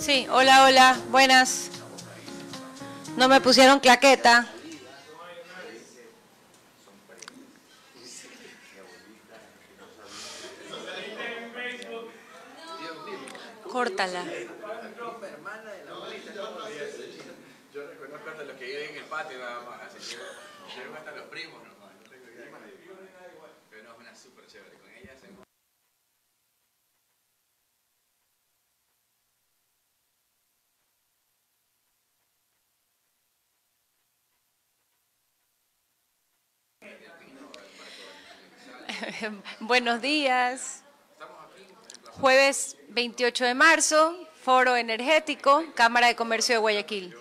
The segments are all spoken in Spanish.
Sí, hola, hola, buenas. No me pusieron claqueta. Córtala. Yo reconozco hasta los que viven en el patio nada más, así que yo hasta los primos nomás, no tengo idea. Pero no, es una súper chévere, con ella hacemos... Buenos días. Jueves 28 de marzo, Foro Energético, Cámara de Comercio de Guayaquil.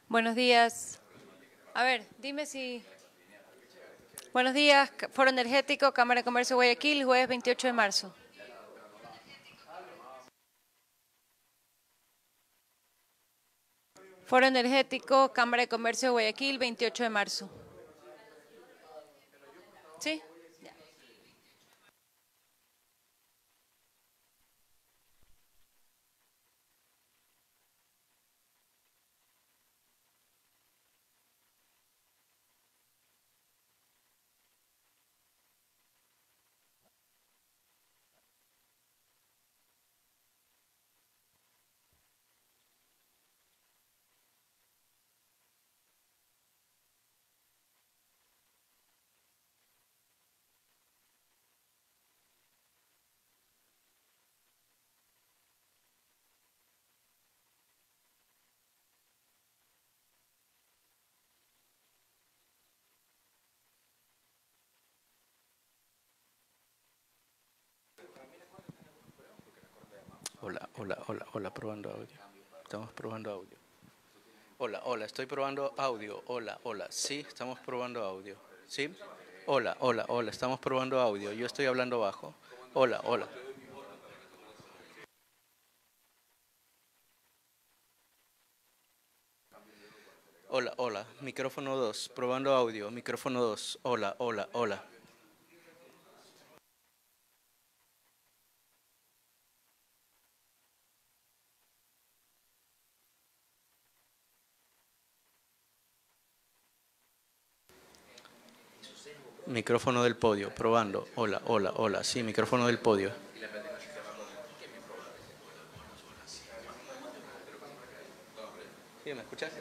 Buenos días. A ver, dime si... Buenos días, Foro Energético, Cámara de Comercio de Guayaquil, jueves 28 de marzo. Foro Energético, Cámara de Comercio de Guayaquil, 28 de marzo. ¿Sí? Hola, hola, hola, hola, probando audio. Estamos probando audio. Hola, hola, estoy probando audio. Hola, hola, sí, estamos probando audio. ¿Sí? Hola, hola, hola, estamos probando audio. Yo estoy hablando bajo. Hola, hola. Hola, hola, micrófono 2, probando audio, micrófono 2. Hola, hola, hola. Micrófono del podio, probando. Hola, hola, hola. Sí, micrófono del podio. Sí, ¿me escuchas?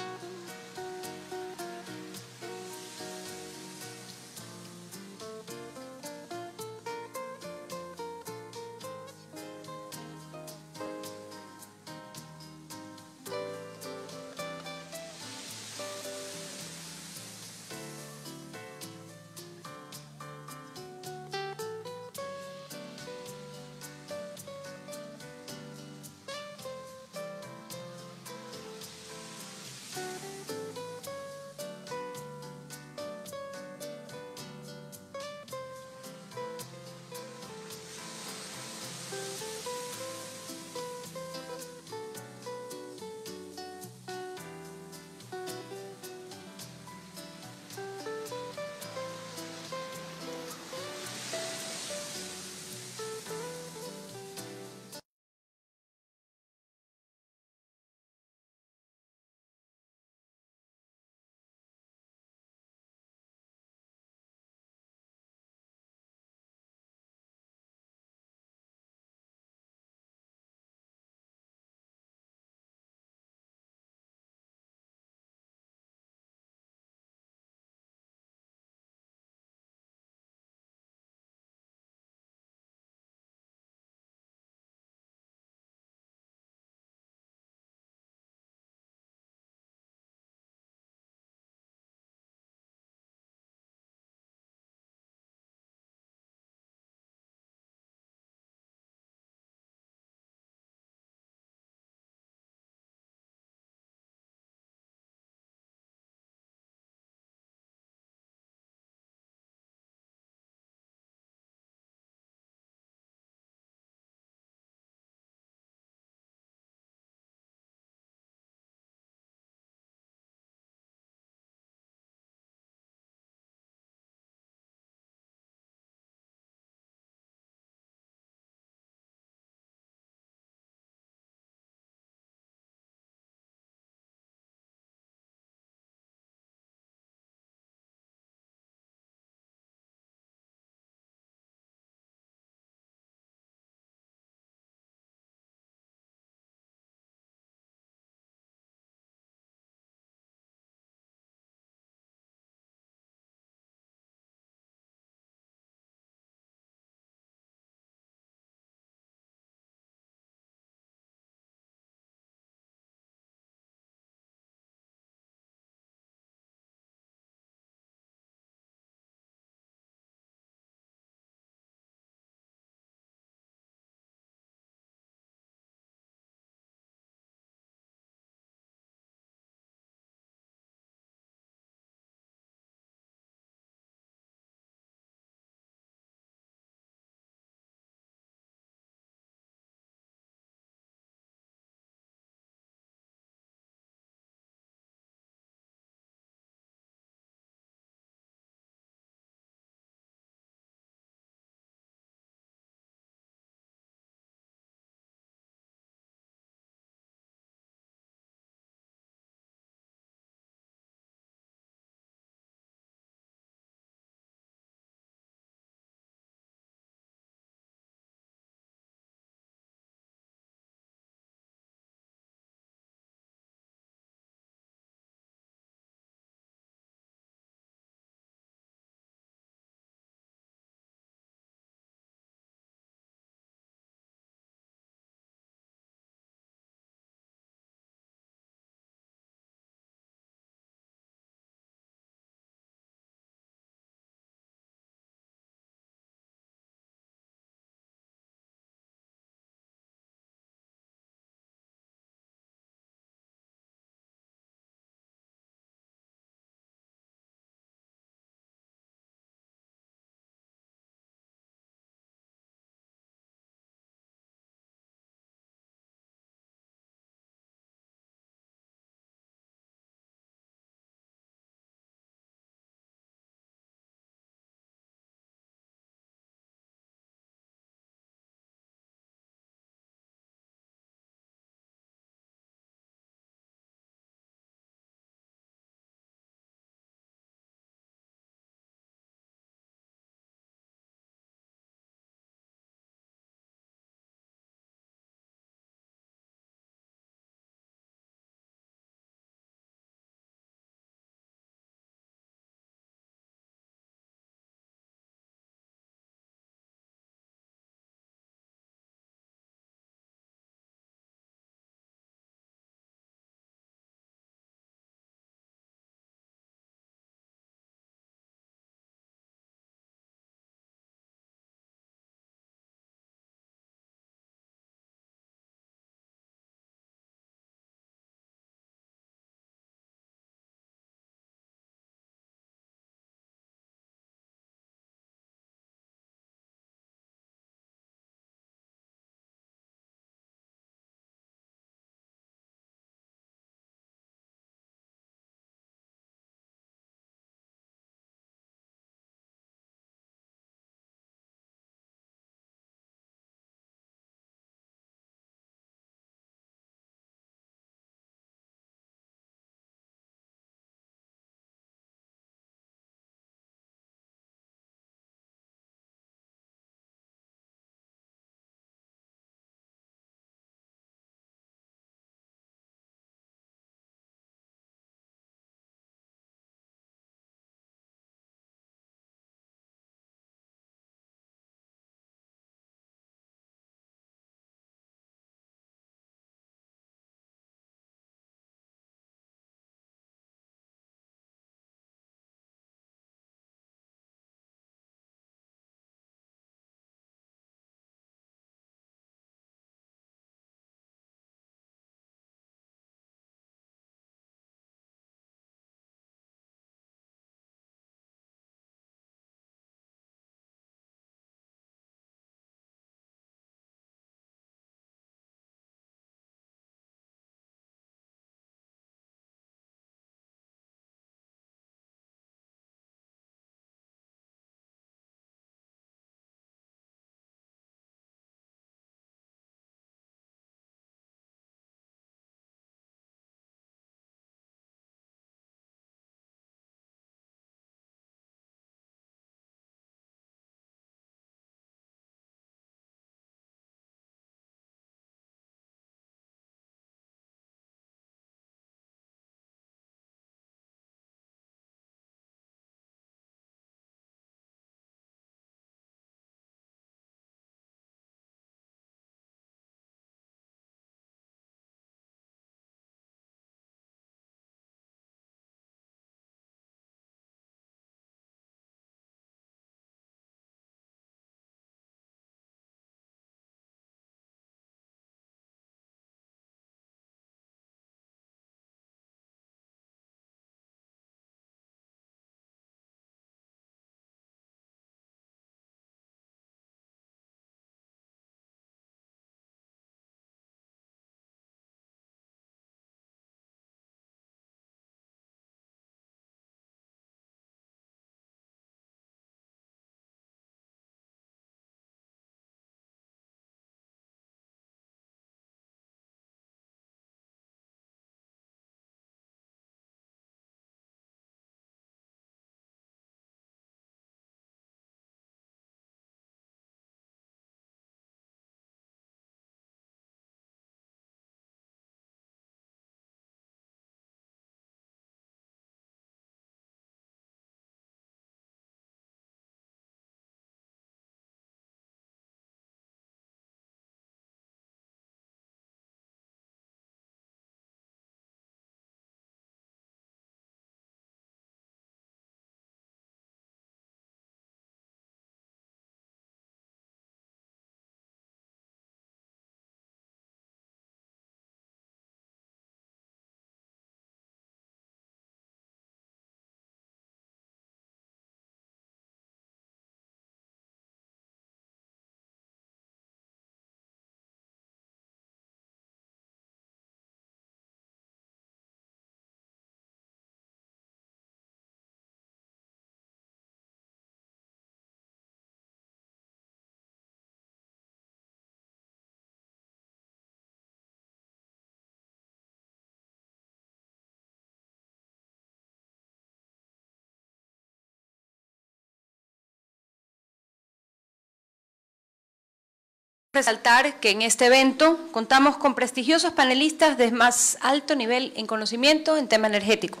Resaltar que en este evento contamos con prestigiosos panelistas de más alto nivel en conocimiento en tema energético.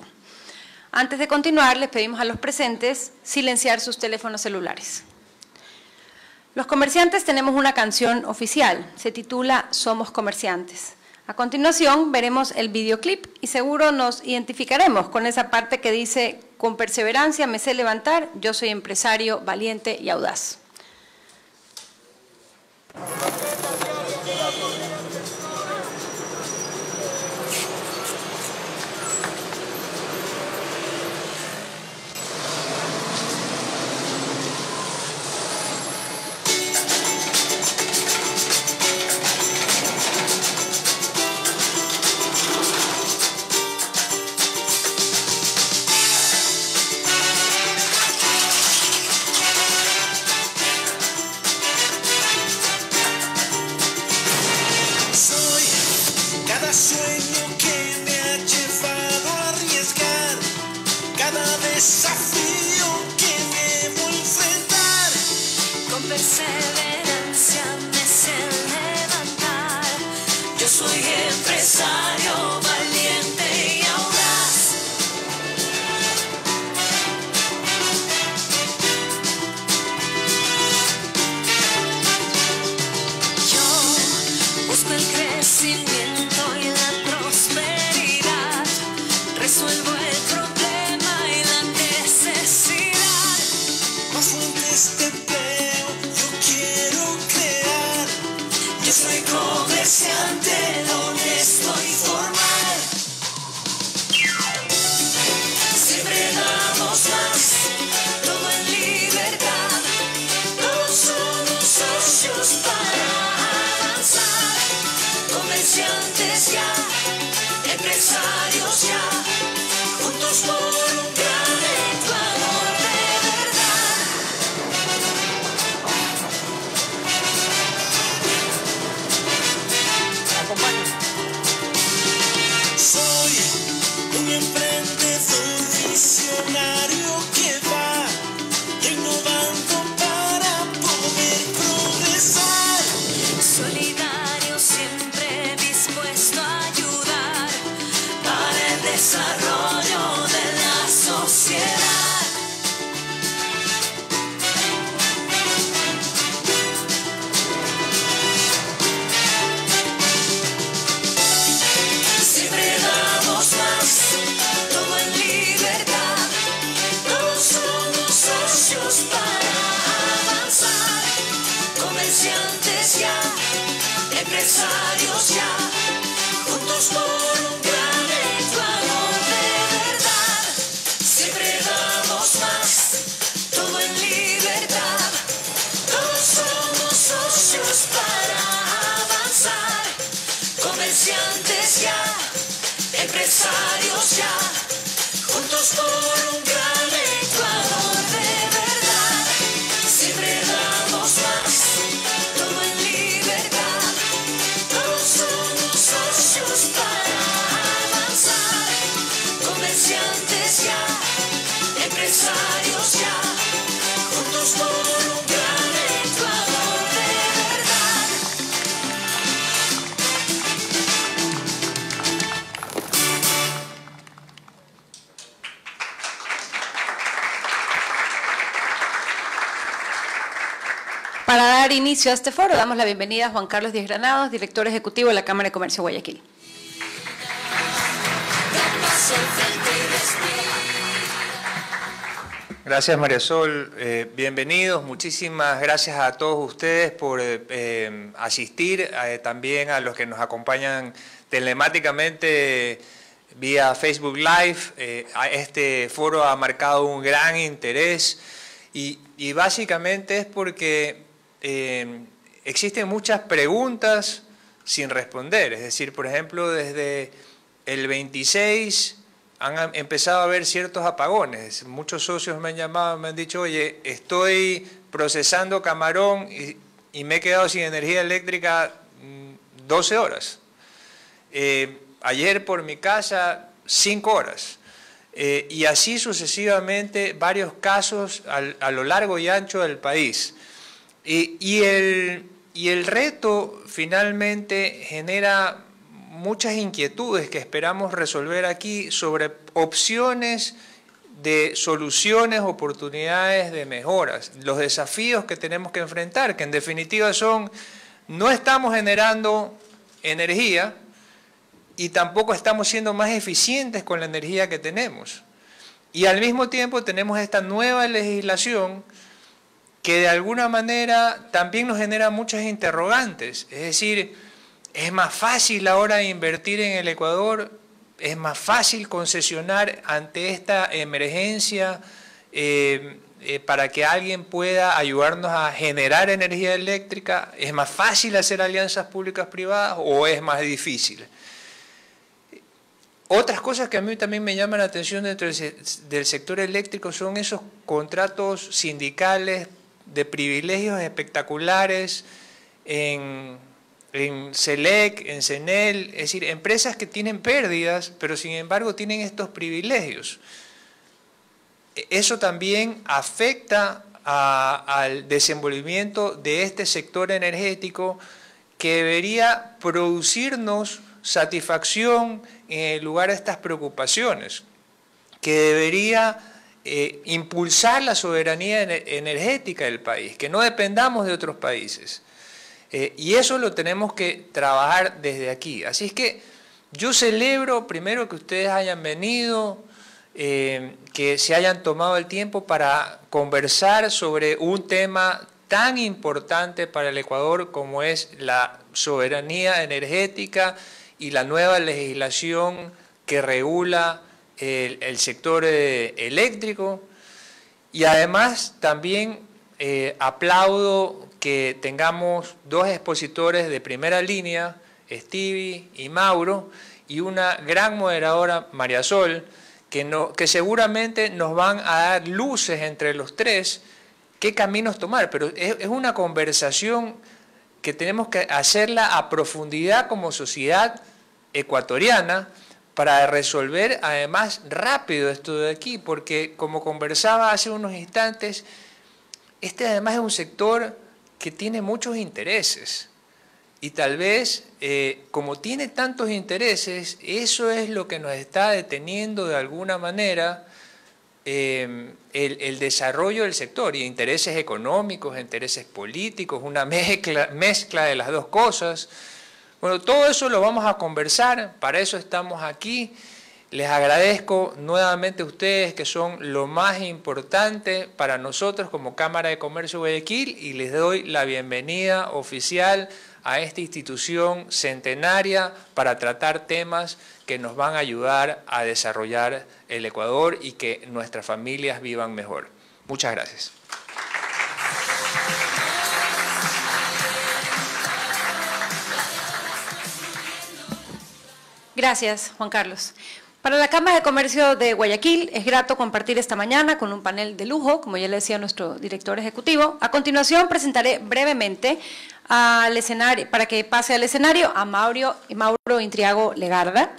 Antes de continuar, les pedimos a los presentes silenciar sus teléfonos celulares. Los comerciantes tenemos una canción oficial, se titula Somos Comerciantes. A continuación veremos el videoclip y seguro nos identificaremos con esa parte que dice: con perseverancia me sé levantar, yo soy empresario valiente y audaz. Para dar inicio a este foro, damos la bienvenida a Juan Carlos Díaz Granados, director ejecutivo de la Cámara de Comercio de Guayaquil. Gracias, María Sol. Bienvenidos. Muchísimas gracias a todos ustedes por asistir, también a los que nos acompañan telemáticamente vía Facebook Live. Este foro ha marcado un gran interés y básicamente es porque existen muchas preguntas sin responder. Es decir, por ejemplo, desde el 26 han empezado a haber ciertos apagones. Muchos socios me han llamado, me han dicho: oye, estoy procesando camarón y me he quedado sin energía eléctrica 12 horas. Ayer por mi casa 5 horas. Y así sucesivamente varios casos a lo largo y ancho del país. Y Y el reto finalmente genera muchas inquietudes que esperamos resolver aquí sobre opciones de soluciones, oportunidades de mejoras, los desafíos que tenemos que enfrentar, que en definitiva son, no estamos generando energía y tampoco estamos siendo más eficientes con la energía que tenemos. Y al mismo tiempo tenemos esta nueva legislación que de alguna manera también nos genera muchas interrogantes. Es decir, es más fácil ahora invertir en el Ecuador, es más fácil concesionar ante esta emergencia para que alguien pueda ayudarnos a generar energía eléctrica, es más fácil hacer alianzas públicas privadas o es más difícil. Otras cosas que a mí también me llaman la atención dentro del sector eléctrico son esos contratos sindicales de privilegios espectaculares en SELEC, en CENEL, es decir, empresas que tienen pérdidas, pero sin embargo tienen estos privilegios. Eso también afecta al desenvolvimiento de este sector energético que debería producirnos satisfacción en lugar de estas preocupaciones, que debería impulsar la soberanía energética del país, que no dependamos de otros países. Y eso lo tenemos que trabajar desde aquí. Así es que yo celebro primero que ustedes hayan venido, que se hayan tomado el tiempo para conversar sobre un tema tan importante para el Ecuador como es la soberanía energética y la nueva legislación que regula el sector eléctrico. Y además también aplaudo que tengamos dos expositores de primera línea, Stevie y Mauro, y una gran moderadora, María Sol, que seguramente nos van a dar luces entre los tres qué caminos tomar, pero es una conversación que tenemos que hacerla a profundidad como sociedad ecuatoriana para resolver además rápido esto de aquí, porque como conversaba hace unos instantes, este además es un sector que tiene muchos intereses y tal vez como tiene tantos intereses, eso es lo que nos está deteniendo de alguna manera el desarrollo del sector, y intereses económicos, intereses políticos, una mezcla de las dos cosas. Bueno, todo eso lo vamos a conversar, para eso estamos aquí. Les agradezco nuevamente a ustedes que son lo más importante para nosotros como Cámara de Comercio de Guayaquil, y les doy la bienvenida oficial a esta institución centenaria para tratar temas que nos van a ayudar a desarrollar el Ecuador y que nuestras familias vivan mejor. Muchas gracias. Gracias, Juan Carlos. Para la Cámara de Comercio de Guayaquil es grato compartir esta mañana con un panel de lujo, como ya le decía nuestro director ejecutivo. A continuación presentaré brevemente al escenario, para que pase al escenario, a Mauro Intriago Legarda.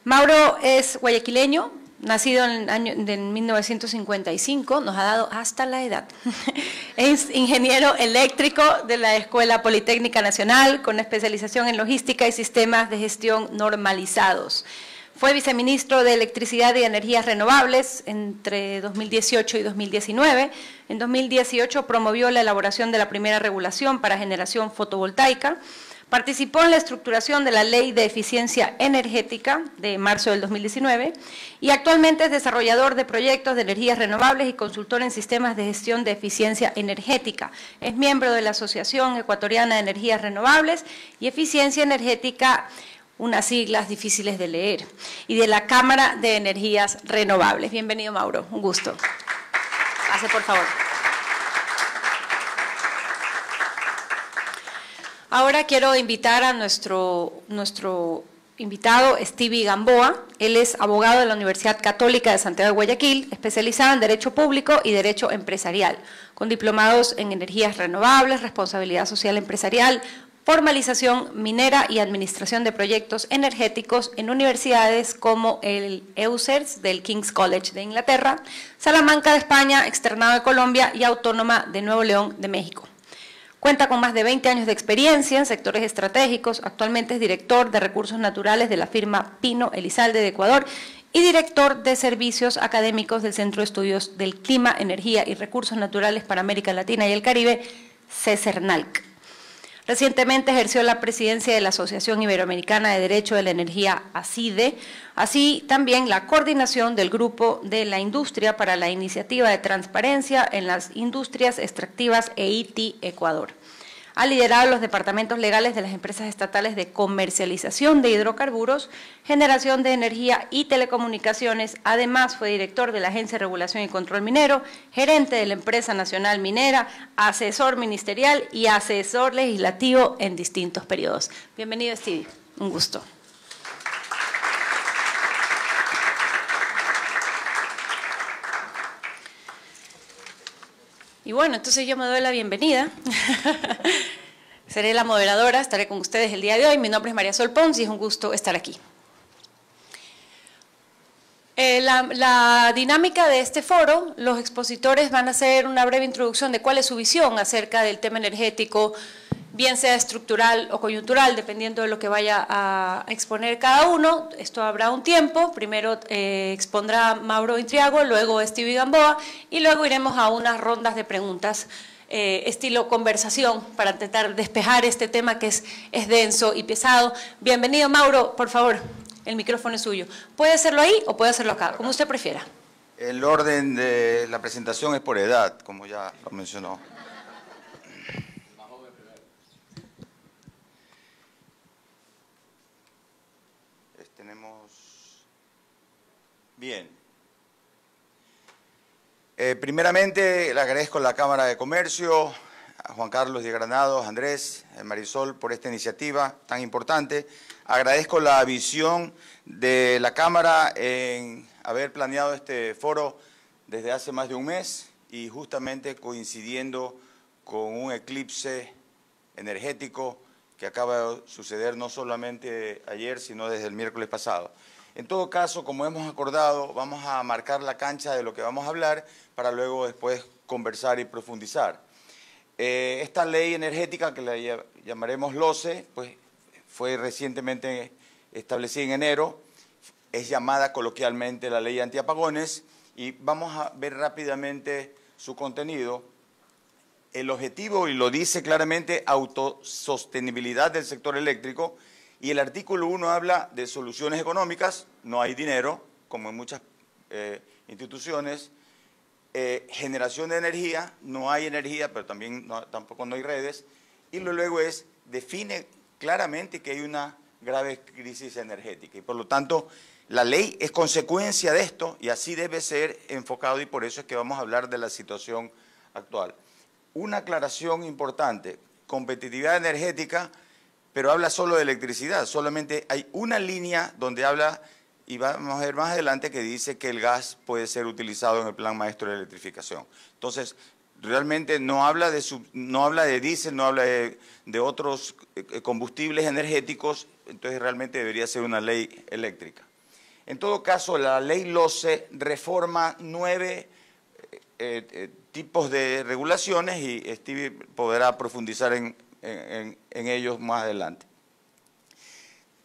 Mauro es guayaquileño, nacido en el año de 1955, nos ha dado hasta la edad. Es ingeniero eléctrico de la Escuela Politécnica Nacional, con especialización en logística y sistemas de gestión normalizados. Fue viceministro de Electricidad y Energías Renovables entre 2018 y 2019. En 2018 promovió la elaboración de la primera regulación para generación fotovoltaica. Participó en la estructuración de la Ley de Eficiencia Energética de marzo del 2019 y actualmente es desarrollador de proyectos de energías renovables y consultor en sistemas de gestión de eficiencia energética. Es miembro de la Asociación Ecuatoriana de Energías Renovables y Eficiencia Energética, unas siglas difíciles de leer, y de la Cámara de Energías Renovables. Bienvenido, Mauro, un gusto. Pase, por favor. Ahora quiero invitar a nuestro invitado, Stevie Gamboa. Él es abogado de la Universidad Católica de Santiago de Guayaquil, especializado en Derecho Público y Derecho Empresarial, con diplomados en Energías Renovables, Responsabilidad Social Empresarial, Formalización Minera y Administración de Proyectos Energéticos en universidades como el EUCERS del King's College de Inglaterra, Salamanca de España, Externado de Colombia y Autónoma de Nuevo León de México. Cuenta con más de 20 años de experiencia en sectores estratégicos. Actualmente es director de Recursos Naturales de la firma Pino Elizalde de Ecuador y director de Servicios Académicos del Centro de Estudios del Clima, Energía y Recursos Naturales para América Latina y el Caribe, CESERNALC. Recientemente ejerció la presidencia de la Asociación Iberoamericana de Derecho de la Energía, ACIDE, así también la coordinación del Grupo de la Industria para la Iniciativa de Transparencia en las Industrias Extractivas EITI Ecuador. Ha liderado los departamentos legales de las empresas estatales de comercialización de hidrocarburos, generación de energía y telecomunicaciones. Además, fue director de la Agencia de Regulación y Control Minero, gerente de la Empresa Nacional Minera, asesor ministerial y asesor legislativo en distintos periodos. Bienvenido, Stevie. Un gusto. Y bueno, entonces yo me doy la bienvenida. Seré la moderadora, estaré con ustedes el día de hoy. Mi nombre es María Sol Pons y es un gusto estar aquí. La dinámica de este foro, los expositores van a hacer una breve introducción de cuál es su visión acerca del tema energético, bien sea estructural o coyuntural, dependiendo de lo que vaya a exponer cada uno. Esto habrá un tiempo, primero expondrá Mauro Intriago, luego Stevie Gamboa, y luego iremos a unas rondas de preguntas, estilo conversación, para intentar despejar este tema que es denso y pesado. Bienvenido, Mauro, por favor, el micrófono es suyo. Puede hacerlo ahí o puede hacerlo acá, como usted prefiera. El orden de la presentación es por edad, como ya lo mencionó. Bien. Primeramente, le agradezco a la Cámara de Comercio, a Juan Carlos de Granados, Andrés, Marisol, por esta iniciativa tan importante. Agradezco la visión de la Cámara en haber planeado este foro desde hace más de un mes y justamente coincidiendo con un eclipse energético que acaba de suceder no solamente ayer, sino desde el miércoles pasado. En todo caso, como hemos acordado, vamos a marcar la cancha de lo que vamos a hablar para luego después conversar y profundizar. Esta ley energética, que la llamaremos LOCE, pues fue recientemente establecida en enero, es llamada coloquialmente la ley antiapagones y vamos a ver rápidamente su contenido. El objetivo, y lo dice claramente, autosostenibilidad del sector eléctrico. Y el artículo 1 habla de soluciones económicas, no hay dinero, como en muchas instituciones. Generación de energía, no hay energía, pero tampoco no hay redes. Y luego define claramente que hay una grave crisis energética. Y por lo tanto, la ley es consecuencia de esto y así debe ser enfocado y por eso es que vamos a hablar de la situación actual. Una aclaración importante, competitividad energética, pero habla solo de electricidad, solamente hay una línea donde habla, y vamos a ver más adelante, que dice que el gas puede ser utilizado en el Plan Maestro de Electrificación. Entonces, realmente no habla de diésel, no habla de otros combustibles energéticos, entonces realmente debería ser una ley eléctrica. En todo caso, la ley LOCE reforma 9 tipos de regulaciones y Stevie podrá profundizar en ellos más adelante.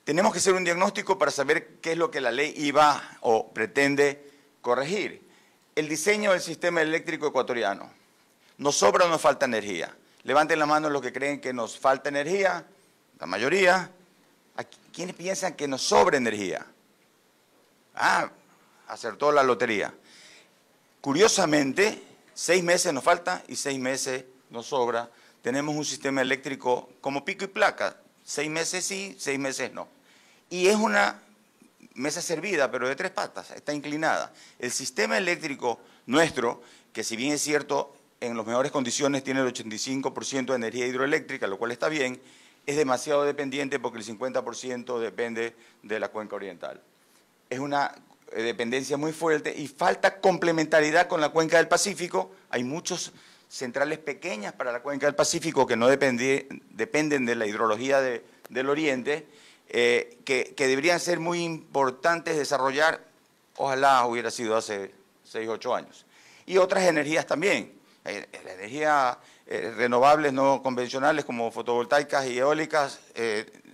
Tenemos que hacer un diagnóstico para saber qué es lo que la ley iba o pretende corregir. El diseño del sistema eléctrico ecuatoriano. ¿Nos sobra o nos falta energía? Levanten la mano los que creen que nos falta energía, la mayoría. ¿Quiénes piensan que nos sobra energía? Ah, acertó la lotería. Curiosamente, 6 meses nos falta y 6 meses nos sobra. Tenemos un sistema eléctrico como pico y placa, 6 meses sí, 6 meses no. Y es una mesa servida, pero de 3 patas, está inclinada. El sistema eléctrico nuestro, que si bien es cierto, en las mejores condiciones tiene el 85% de energía hidroeléctrica, lo cual está bien, es demasiado dependiente porque el 50% depende de la cuenca oriental. Es una dependencia muy fuerte y falta complementariedad con la cuenca del Pacífico. Hay muchos centrales pequeñas para la cuenca del Pacífico que no dependen de la hidrología del Oriente, que deberían ser muy importantes desarrollar, ojalá hubiera sido hace 6 u 8 años. Y otras energías también, la energía renovables no convencionales como fotovoltaicas y eólicas,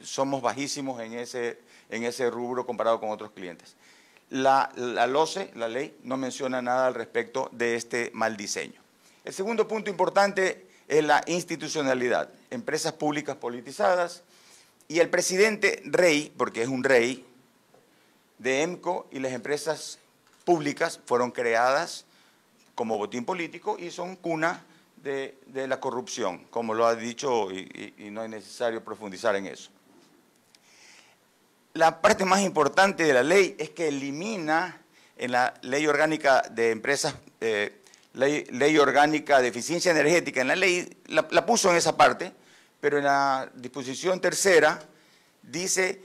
somos bajísimos en ese rubro comparado con otros clientes. La LOCE, la ley, no menciona nada al respecto de este mal diseño. El segundo punto importante es la institucionalidad. Empresas públicas politizadas y el presidente rey, porque es un rey, de EMCO y las empresas públicas fueron creadas como botín político y son cuna de la corrupción, como lo ha dicho y no es necesario profundizar en eso. La parte más importante de la ley es que elimina en la Ley Orgánica de Empresas, ley Orgánica de Eficiencia Energética, en la ley la puso en esa parte, pero en la disposición tercera dice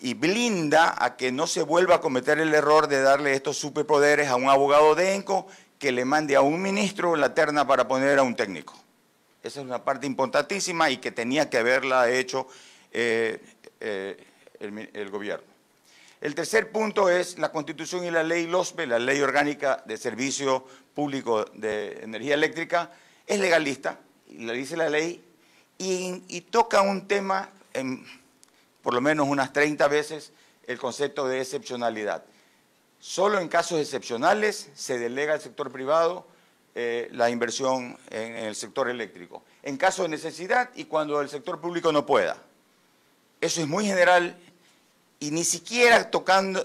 y blinda a que no se vuelva a cometer el error de darle estos superpoderes a un abogado de ENCO que le mande a un ministro la terna para poner a un técnico. Esa es una parte importantísima y que tenía que haberla hecho el gobierno. El tercer punto es la Constitución y la ley LOSPE, la Ley Orgánica de Servicio Público de Energía Eléctrica, es legalista, y lo dice la ley, y toca un tema por lo menos unas 30 veces el concepto de excepcionalidad. Solo en casos excepcionales se delega al sector privado la inversión en el sector eléctrico. En caso de necesidad y cuando el sector público no pueda. Eso es muy general y ni siquiera tocando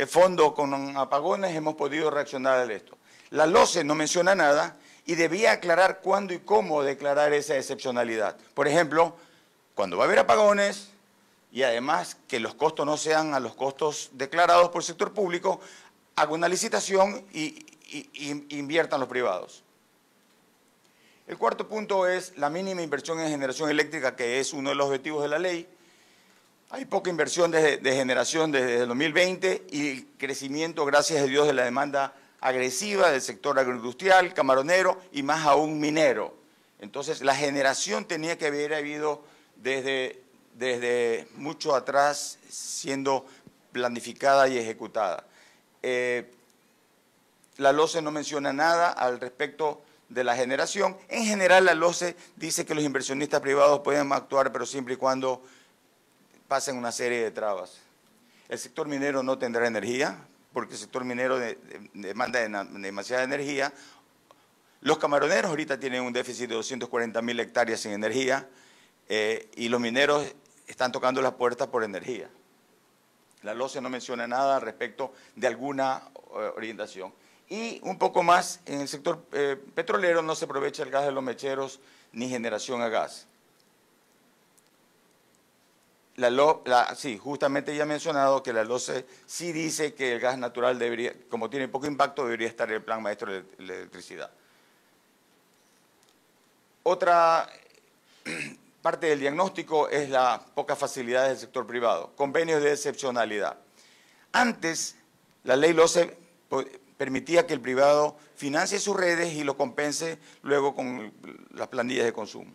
fondo con apagones hemos podido reaccionar a esto. La LOCE no menciona nada y debía aclarar cuándo y cómo declarar esa excepcionalidad. Por ejemplo, cuando va a haber apagones y además que los costos no sean a los costos declarados por el sector público, haga una licitación y inviertan los privados. El cuarto punto es la mínima inversión en generación eléctrica, que es uno de los objetivos de la ley. Hay poca inversión de generación desde el 2020 y crecimiento, gracias a Dios, de la demanda agresiva del sector agroindustrial, camaronero y más aún minero. Entonces, la generación tenía que haber habido desde mucho atrás siendo planificada y ejecutada. La LOCE no menciona nada al respecto de la generación. En general, la LOCE dice que los inversionistas privados pueden actuar, pero siempre y cuando pasen una serie de trabas. El sector minero no tendrá energía, porque el sector minero demanda demasiada energía. Los camaroneros ahorita tienen un déficit de 240.000 hectáreas sin energía y los mineros están tocando las puertas por energía. La LOCE no menciona nada al respecto de alguna orientación. Y un poco más, en el sector petrolero no se aprovecha el gas de los mecheros ni generación a gas. Sí, justamente ya he mencionado que la LOCE sí dice que el gas natural debería, como tiene poco impacto, debería estar en el plan maestro de electricidad. Otra parte del diagnóstico es la poca facilidad del sector privado, convenios de excepcionalidad. Antes, la ley LOCE permitía que el privado financie sus redes y lo compense luego con las planillas de consumo.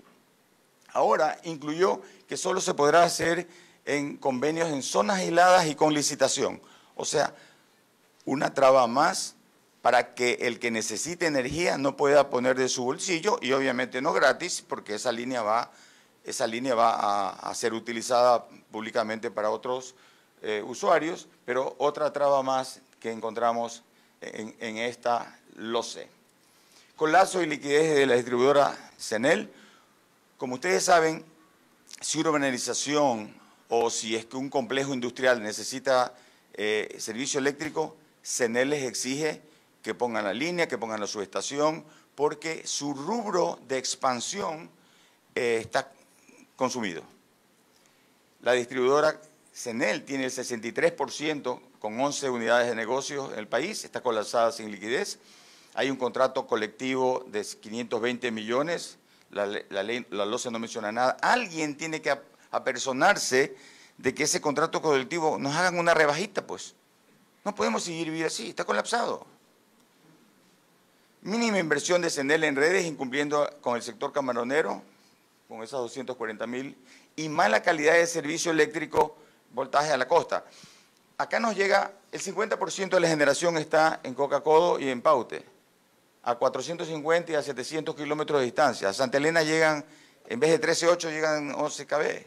Ahora incluyó que solo se podrá hacer en convenios en zonas aisladas y con licitación. O sea, una traba más para que el que necesite energía no pueda poner de su bolsillo y obviamente no gratis porque esa línea va a ser utilizada públicamente para otros usuarios, pero otra traba más que encontramos en esta LOCE. Colapso y liquidez de la distribuidora CENEL. Como ustedes saben, si una urbanización o si es que un complejo industrial necesita servicio eléctrico, CENEL les exige que pongan la línea, que pongan la subestación, porque su rubro de expansión está consumido. La distribuidora CENEL tiene el 63% con 11 unidades de negocios en el país, está colapsada sin liquidez. Hay un contrato colectivo de 520 millones, la LOCE no menciona nada. Alguien tiene que apersonarse de que ese contrato colectivo nos hagan una rebajita, pues. No podemos seguir viviendo así, está colapsado. Mínima inversión de CENEL en redes, incumpliendo con el sector camaronero, con esas 240.000, y mala calidad de servicio eléctrico, voltaje a la costa. Acá nos llega, el 50% de la generación está en Coca-Codo y en Paute. a 450 y a 700 kilómetros de distancia. A Santa Elena llegan, en vez de 13.8, llegan 11 kb.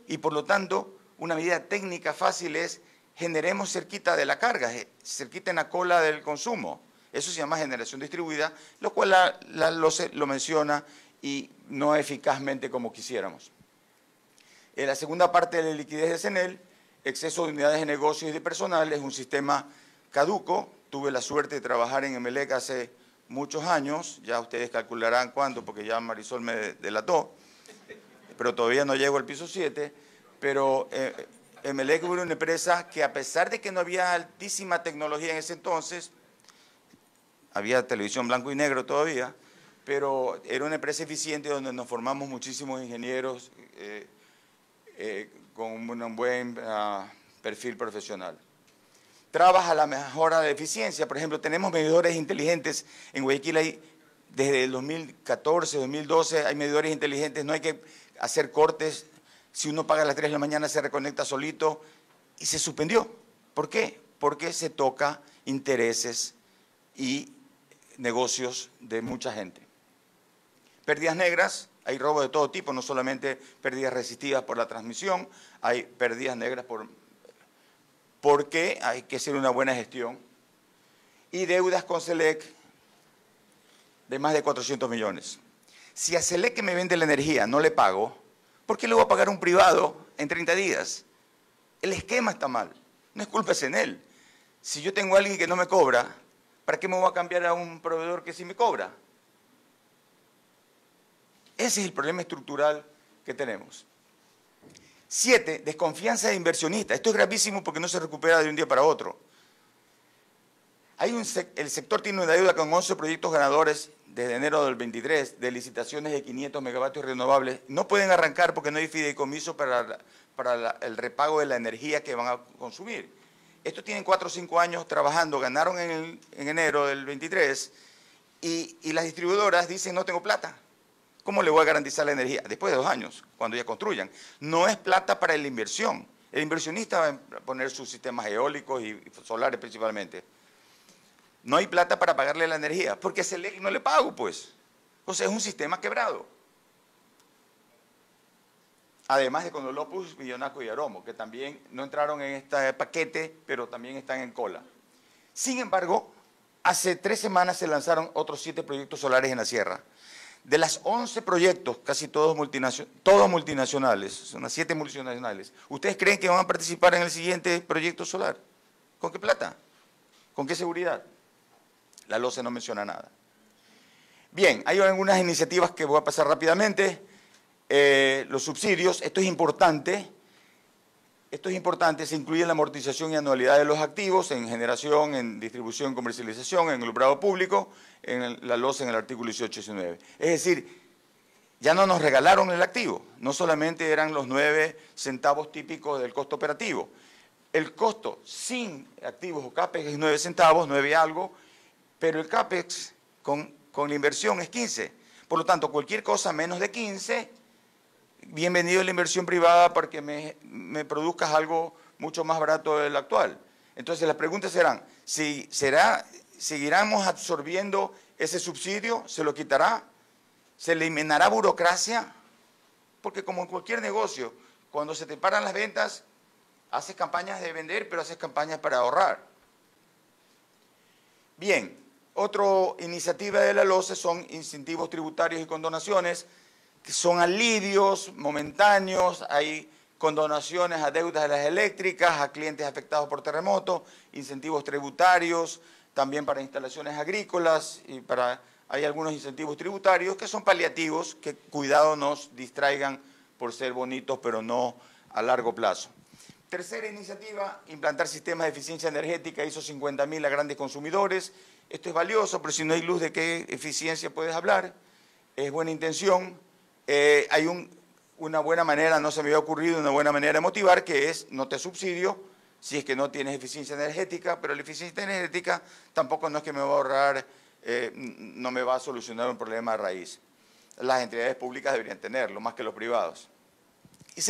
Y por lo tanto, una medida técnica fácil es generemos cerquita de la carga, cerquita en la cola del consumo. Eso se llama generación distribuida, lo cual la LOCE lo menciona y no eficazmente como quisiéramos. En la segunda parte de la liquidez de CENEL, exceso de unidades de negocios y de personal, es un sistema caduco. Tuve la suerte de trabajar en Emelec hace muchos años, ya ustedes calcularán cuánto, porque ya Marisol me delató, pero todavía no llego al piso 7, pero Emelec fue una empresa que, a pesar de que no había altísima tecnología en ese entonces, había televisión blanco y negro todavía, pero era una empresa eficiente donde nos formamos muchísimos ingenieros con un buen perfil profesional. Trabaja la mejora de eficiencia. Por ejemplo, tenemos medidores inteligentes. En Guayaquil desde el 2014, 2012, hay medidores inteligentes. No hay que hacer cortes. Si uno paga a las 3 de la mañana, se reconecta solito. Y se suspendió. ¿Por qué? Porque se toca intereses y negocios de mucha gente. Pérdidas negras. Hay robo de todo tipo, no solamente pérdidas resistidas por la transmisión, hay pérdidas negras porque hay que hacer una buena gestión. Y deudas con SELEC de más de 400 millones. Si a SELEC que me vende la energía no le pago, ¿por qué le voy a pagar a un privado en 30 días? El esquema está mal, no es culpa de CENEL. Si yo tengo a alguien que no me cobra, ¿para qué me voy a cambiar a un proveedor que sí me cobra? Ese es el problema estructural que tenemos. 7, desconfianza de inversionistas. Esto es gravísimo porque no se recupera de un día para otro. El sector tiene una deuda con 11 proyectos ganadores desde enero del 23 de licitaciones de 500 megavatios renovables. No pueden arrancar porque no hay fideicomiso para el repago de la energía que van a consumir. Estos tienen 4 o 5 años trabajando, ganaron en enero del 23 y las distribuidoras dicen no tengo plata. ¿Cómo le voy a garantizar la energía? Después de 2 años, cuando ya construyan. No es plata para la inversión. El inversionista va a poner sus sistemas eólicos y solares principalmente. No hay plata para pagarle la energía, porque a SELEC no le pago, pues. O sea, es un sistema quebrado. Además de Conolopus, Villonaco y Aromo, que también no entraron en este paquete, pero también están en cola. Sin embargo, hace 3 semanas se lanzaron otros 7 proyectos solares en la sierra. De las 11 proyectos, casi todos multinacionales, son las 7 multinacionales, ¿ustedes creen que van a participar en el siguiente proyecto solar? ¿Con qué plata? ¿Con qué seguridad? La LOCE no menciona nada. Bien, hay algunas iniciativas que voy a pasar rápidamente. Los subsidios, esto es importante, se incluye la amortización y anualidad de los activos en generación, en distribución, comercialización, en alumbrado público, en la LOCE en el artículo 18 y 19. Es decir, ya no nos regalaron el activo, no solamente eran los 9 centavos típicos del costo operativo. El costo sin activos o CAPEX es 9 centavos, 9 y algo, pero el CAPEX con la inversión es 15. Por lo tanto, cualquier cosa menos de 15, bienvenido a la inversión privada porque me produzcas algo mucho más barato del actual. Entonces las preguntas serán, ¿seguiremos absorbiendo ese subsidio? ¿Se lo quitará? ¿Se eliminará burocracia? Porque como en cualquier negocio, cuando se te paran las ventas, haces campañas de vender, pero haces campañas para ahorrar. Bien, otra iniciativa de la LOCE son incentivos tributarios y condonaciones, que son alivios momentáneos. Hay condonaciones a deudas de las eléctricas, a clientes afectados por terremotos, incentivos tributarios, también para instalaciones agrícolas, y hay algunos incentivos tributarios que son paliativos, que cuidado nos distraigan por ser bonitos, pero no a largo plazo. Tercera iniciativa, implantar sistemas de eficiencia energética ISO 50.000 a grandes consumidores. Esto es valioso, pero si no hay luz, ¿de qué eficiencia puedes hablar? Es buena intención. Hay una buena manera, no se me había ocurrido, una buena manera de motivar, que es no te subsidio si es que no tienes eficiencia energética, pero la eficiencia energética tampoco no es que me va a ahorrar, no me va a solucionar un problema de raíz. Las entidades públicas deberían tenerlo, más que los privados. Y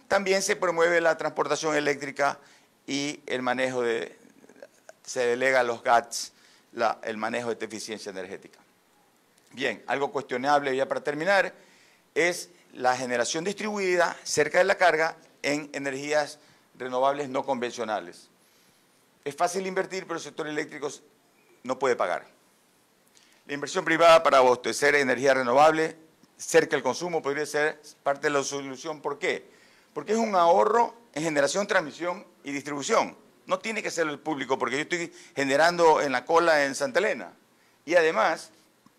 también se promueve la transportación eléctrica y el manejo se delega a los GATS el manejo de esta eficiencia energética. Bien, algo cuestionable ya para terminar es la generación distribuida cerca de la carga en energías renovables no convencionales. Es fácil invertir, pero el sector eléctrico no puede pagar. La inversión privada para abastecer energía renovable cerca del consumo podría ser parte de la solución. ¿Por qué? Porque es un ahorro en generación, transmisión y distribución. No tiene que ser el público, porque yo estoy generando en la cola en Santa Elena. Y además,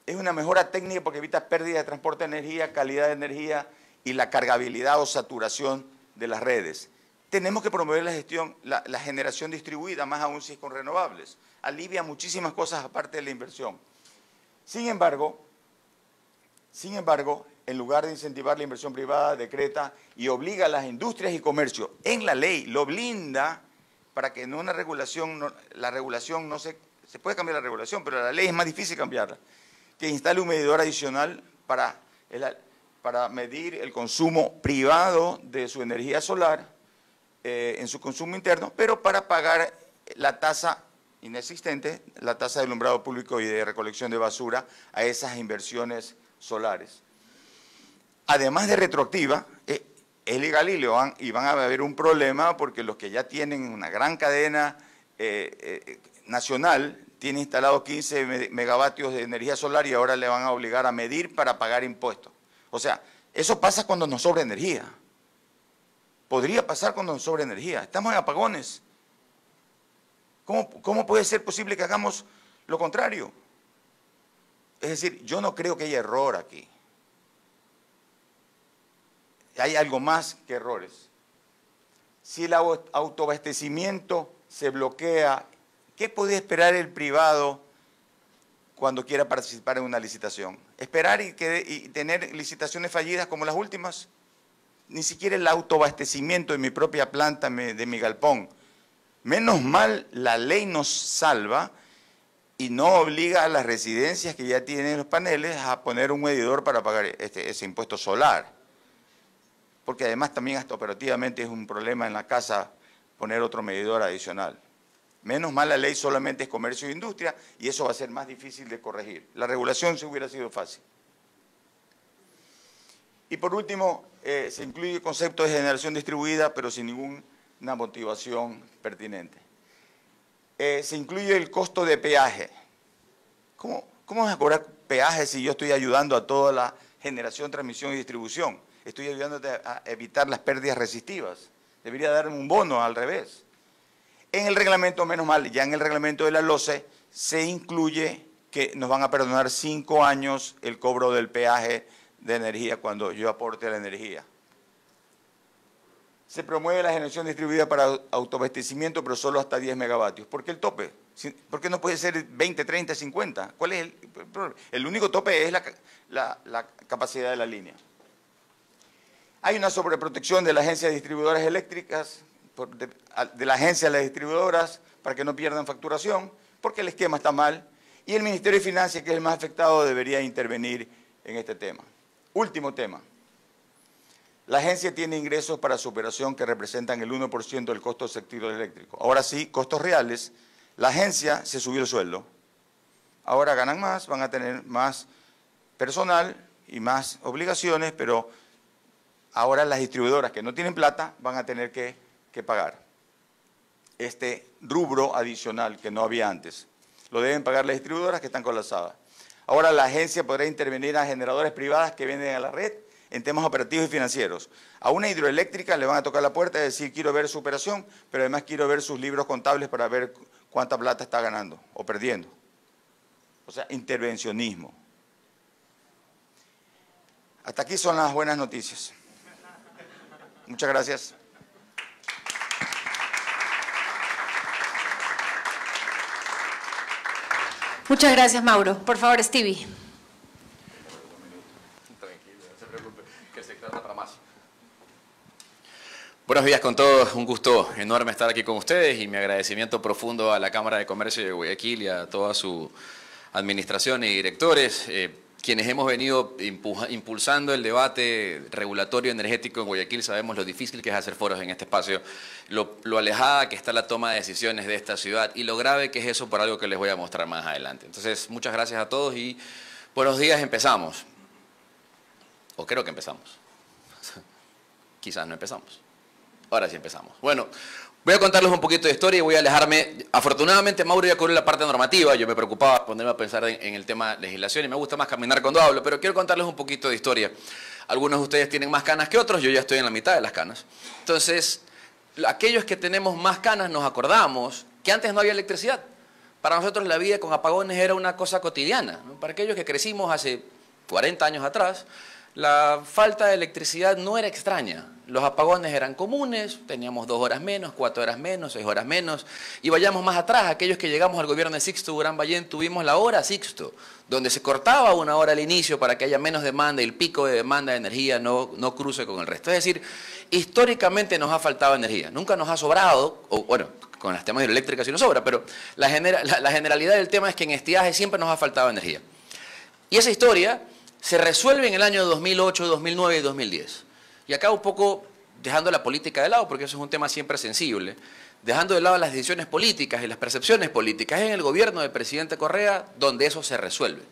es una mejora técnica porque evita pérdida de transporte de energía, calidad de energía y la cargabilidad o saturación de las redes. Tenemos que promover la gestión, la generación distribuida, más aún si es con renovables. Alivia muchísimas cosas aparte de la inversión. Sin embargo, en lugar de incentivar la inversión privada, decreta y obliga a las industrias y comercio en la ley, lo blinda para que en una regulación, la regulación no se puede cambiar la regulación, pero la ley es más difícil cambiarla, que instale un medidor adicional para medir el consumo privado de su energía solar en su consumo interno, pero para pagar la tasa inexistente, la tasa de alumbrado público y de recolección de basura a esas inversiones solares. Además de retroactiva, es legal y van a haber un problema porque los que ya tienen una gran cadena nacional tienen instalado 15 megavatios de energía solar y ahora le van a obligar a medir para pagar impuestos. O sea, eso pasa cuando nos sobra energía. Podría pasar cuando nos sobra energía. Estamos en apagones. ¿Cómo puede ser posible que hagamos lo contrario? Es decir, yo no creo que haya error aquí. Hay algo más que errores. Si el autoabastecimiento se bloquea, ¿qué puede esperar el privado cuando quiera participar en una licitación? ¿Esperar y tener licitaciones fallidas como las últimas? Ni siquiera el autoabastecimiento de mi propia planta, de mi galpón. Menos mal la ley nos salva y no obliga a las residencias que ya tienen los paneles a poner un medidor para pagar ese impuesto solar. Porque además también hasta operativamente es un problema en la casa poner otro medidor adicional. Menos mal la ley solamente es comercio e industria y eso va a ser más difícil de corregir. La regulación se hubiera sido fácil. Y por último, se incluye el concepto de generación distribuida, pero sin ninguna motivación pertinente. Se incluye el costo de peaje. ¿Cómo vas a cobrar peaje si yo estoy ayudando a toda la generación, transmisión y distribución? Estoy ayudándote a evitar las pérdidas resistivas. Debería darme un bono al revés. En el reglamento, menos mal, ya en el reglamento de la LOCE se incluye que nos van a perdonar 5 años el cobro del peaje de energía cuando yo aporte la energía. Se promueve la generación distribuida para autoabastecimiento, pero solo hasta 10 megavatios. ¿Por qué el tope? ¿Por qué no puede ser 20, 30, 50? ¿Cuál es el problema? El único tope es la capacidad de la línea. Hay una sobreprotección de la Agencia de Distribuidoras Eléctricas, de la Agencia de las Distribuidoras, para que no pierdan facturación, porque el esquema está mal, y el Ministerio de Finanzas, que es el más afectado, debería intervenir en este tema. Último tema. La agencia tiene ingresos para su operación que representan el 1% del costo del sector eléctrico. Ahora sí, costos reales, la agencia se subió el sueldo. Ahora ganan más, van a tener más personal y más obligaciones, pero ahora las distribuidoras que no tienen plata van a tener que pagar este rubro adicional que no había antes. Lo deben pagar las distribuidoras que están colapsadas. Ahora la agencia podrá intervenir a generadores privadas que venden a la red en temas operativos y financieros. A una hidroeléctrica le van a tocar la puerta y decir quiero ver su operación, pero además quiero ver sus libros contables para ver cuánta plata está ganando o perdiendo. O sea, intervencionismo. Hasta aquí son las buenas noticias. Muchas gracias. Muchas gracias, Mauro. Por favor, Stevie. Tranquilo, no se preocupe, que el sector da para más. Buenos días con todos, un gusto enorme estar aquí con ustedes y mi agradecimiento profundo a la Cámara de Comercio de Guayaquil y a toda su administración y directores. quienes hemos venido impulsando el debate regulatorio energético en Guayaquil sabemos lo difícil que es hacer foros en este espacio, lo alejada que está la toma de decisiones de esta ciudad y lo grave que es eso por algo que les voy a mostrar más adelante. Entonces, muchas gracias a todos y buenos días, empezamos. O creo que empezamos. Quizás no empezamos. Ahora sí empezamos. Bueno, voy a contarles un poquito de historia y voy a alejarme. Afortunadamente, Mauro ya cubrió la parte normativa. Yo me preocupaba ponerme a pensar en el tema legislación y me gusta más caminar cuando hablo, pero quiero contarles un poquito de historia. Algunos de ustedes tienen más canas que otros, yo ya estoy en la mitad de las canas. Entonces, aquellos que tenemos más canas nos acordamos que antes no había electricidad. Para nosotros la vida con apagones era una cosa cotidiana, ¿no? Para aquellos que crecimos hace 40 años atrás, la falta de electricidad no era extraña. Los apagones eran comunes, teníamos 2 horas menos, 4 horas menos, 6 horas menos. Y vayamos más atrás, aquellos que llegamos al gobierno de Sixto Durán Ballén, tuvimos la hora Sixto, donde se cortaba 1 hora al inicio para que haya menos demanda y el pico de demanda de energía no cruce con el resto. Es decir, históricamente nos ha faltado energía, nunca nos ha sobrado, o bueno, con las temas hidroeléctricas sí nos sobra, pero la generalidad del tema es que en estiaje siempre nos ha faltado energía. Y esa historia se resuelve en el año 2008, 2009 y 2010. Y acá un poco dejando la política de lado, porque eso es un tema siempre sensible, dejando de lado las decisiones políticas y las percepciones políticas, es en el gobierno del presidente Correa donde eso se resuelve.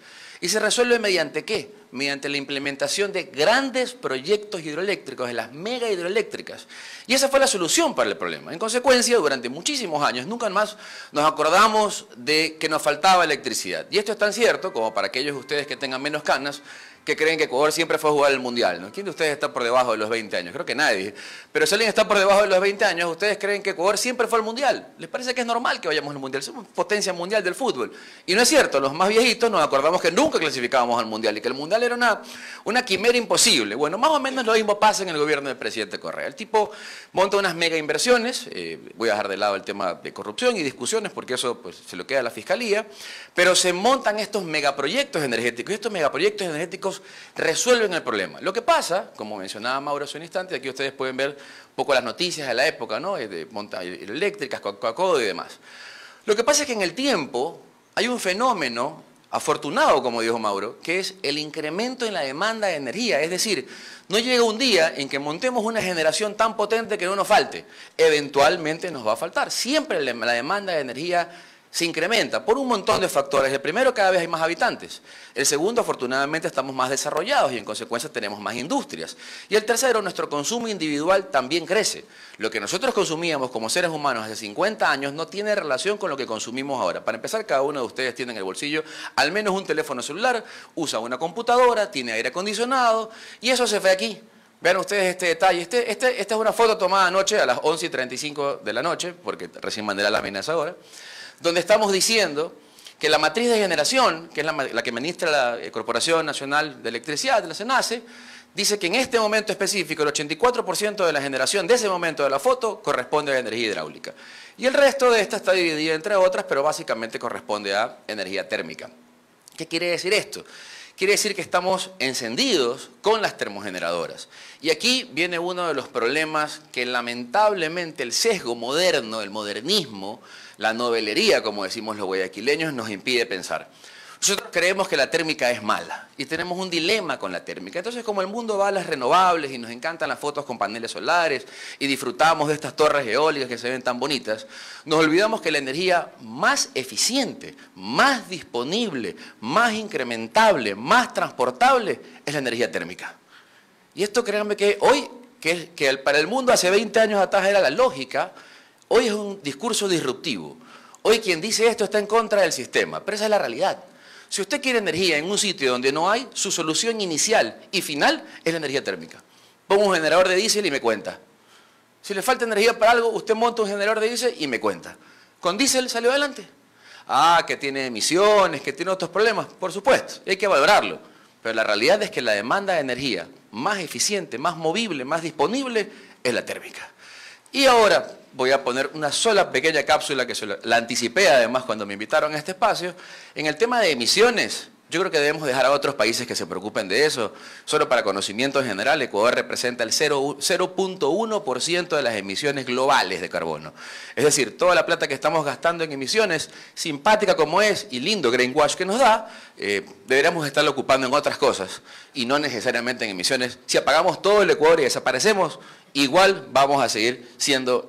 ¿Y se resuelve mediante qué? Mediante la implementación de grandes proyectos hidroeléctricos, de las mega hidroeléctricas. Y esa fue la solución para el problema. En consecuencia, durante muchísimos años, nunca más nos acordamos de que nos faltaba electricidad. Y esto es tan cierto como para aquellos de ustedes que tengan menos canas, que creen que Ecuador siempre fue a jugar el Mundial, ¿no? ¿Quién de ustedes está por debajo de los 20 años? Creo que nadie. Pero si alguien está por debajo de los 20 años, ustedes creen que Ecuador siempre fue al Mundial. ¿Les parece que es normal que vayamos al Mundial? Somos potencia mundial del fútbol. Y no es cierto, los más viejitos nos acordamos que nunca clasificábamos al Mundial y que el Mundial era una quimera imposible. Bueno, más o menos lo mismo pasa en el gobierno del presidente Correa. El tipo monta unas mega inversiones, voy a dejar de lado el tema de corrupción y discusiones porque eso pues, se lo queda a la Fiscalía, pero se montan estos megaproyectos energéticos y estos megaproyectos energéticos resuelven el problema. Lo que pasa, como mencionaba Mauro hace un instante, aquí ustedes pueden ver un poco las noticias de la época, ¿no? De montañas eléctricas, Coca-Cola y demás. Lo que pasa es que en el tiempo hay un fenómeno afortunado, como dijo Mauro, que es el incremento en la demanda de energía. Es decir, no llega un día en que montemos una generación tan potente que no nos falte. Eventualmente nos va a faltar. Siempre la demanda de energía se incrementa por un montón de factores. El primero, cada vez hay más habitantes. El segundo, afortunadamente, estamos más desarrollados y en consecuencia tenemos más industrias. Y el tercero, nuestro consumo individual también crece. Lo que nosotros consumíamos como seres humanos hace 50 años no tiene relación con lo que consumimos ahora. Para empezar, cada uno de ustedes tiene en el bolsillo al menos un teléfono celular, usa una computadora, tiene aire acondicionado y eso se ve aquí. Vean ustedes este detalle. Esta es una foto tomada anoche a las 11:35 de la noche, porque recién mandé la lámina a esa hora, donde estamos diciendo que la matriz de generación, que es la que administra la Corporación Nacional de Electricidad, de la CENACE, dice que en este momento específico el 84% de la generación de ese momento de la foto corresponde a energía hidráulica. Y el resto de esta está dividida entre otras, pero básicamente corresponde a energía térmica. ¿Qué quiere decir esto? Quiere decir que estamos encendidos con las termogeneradoras. Y aquí viene uno de los problemas que lamentablemente el sesgo moderno, el modernismo, la novelería, como decimos los guayaquileños, nos impide pensar. Nosotros creemos que la térmica es mala y tenemos un dilema con la térmica. Entonces, como el mundo va a las renovables y nos encantan las fotos con paneles solares y disfrutamos de estas torres eólicas que se ven tan bonitas, nos olvidamos que la energía más eficiente, más disponible, más incrementable, más transportable es la energía térmica. Y esto, créanme que hoy, que para el mundo hace 20 años atrás era la lógica, hoy es un discurso disruptivo. Hoy quien dice esto está en contra del sistema, pero esa es la realidad. Si usted quiere energía en un sitio donde no hay, su solución inicial y final es la energía térmica. Pongo un generador de diésel y me cuenta. Si le falta energía para algo, usted monta un generador de diésel y me cuenta. ¿Con diésel salió adelante? Ah, que tiene emisiones, que tiene otros problemas. Por supuesto, hay que valorarlo. Pero la realidad es que la demanda de energía más eficiente, más movible, más disponible es la térmica. Y ahora voy a poner una sola pequeña cápsula que la anticipé además cuando me invitaron a este espacio. En el tema de emisiones, Yo creo que debemos dejar a otros países que se preocupen de eso. Solo para conocimiento en general, Ecuador representa el 0.1% de las emisiones globales de carbono. Es decir, toda la plata que estamos gastando en emisiones, simpática como es y lindo greenwash que nos da, deberíamos estarlo ocupando en otras cosas y no necesariamente en emisiones. Si apagamos todo el Ecuador y desaparecemos, igual vamos a seguir siendo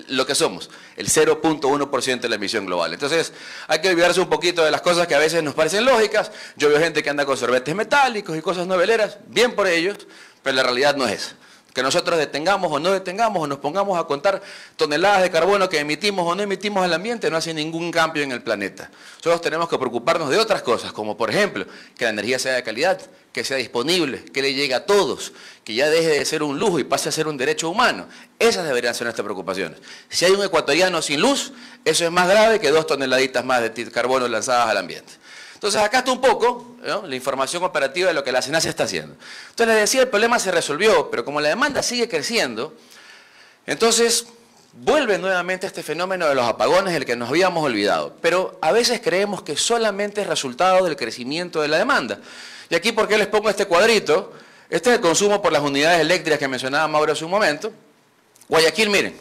lo que somos, el 0.1% de la emisión global. Entonces, hay que olvidarse un poquito de las cosas que a veces nos parecen lógicas. Yo veo gente que anda con sorbetes metálicos y cosas noveleras, bien por ellos, pero la realidad no es esa. Que nosotros detengamos o no detengamos o nos pongamos a contar toneladas de carbono que emitimos o no emitimos al ambiente no hace ningún cambio en el planeta. Nosotros tenemos que preocuparnos de otras cosas, como por ejemplo, que la energía sea de calidad, que sea disponible, que le llegue a todos, que ya deje de ser un lujo y pase a ser un derecho humano. Esas deberían ser nuestras preocupaciones. Si hay un ecuatoriano sin luz, eso es más grave que 2 toneladitas más de carbono lanzadas al ambiente. Entonces acá está un poco, ¿no?, la información operativa de lo que la SENACE está haciendo. Entonces les decía, el problema se resolvió, pero como la demanda sigue creciendo, entonces vuelve nuevamente este fenómeno de los apagones del que nos habíamos olvidado. Pero a veces creemos que solamente es resultado del crecimiento de la demanda. Y aquí, ¿por qué les pongo este cuadrito? Este es el consumo por las unidades eléctricas que mencionaba Mauro hace un momento. Guayaquil, miren.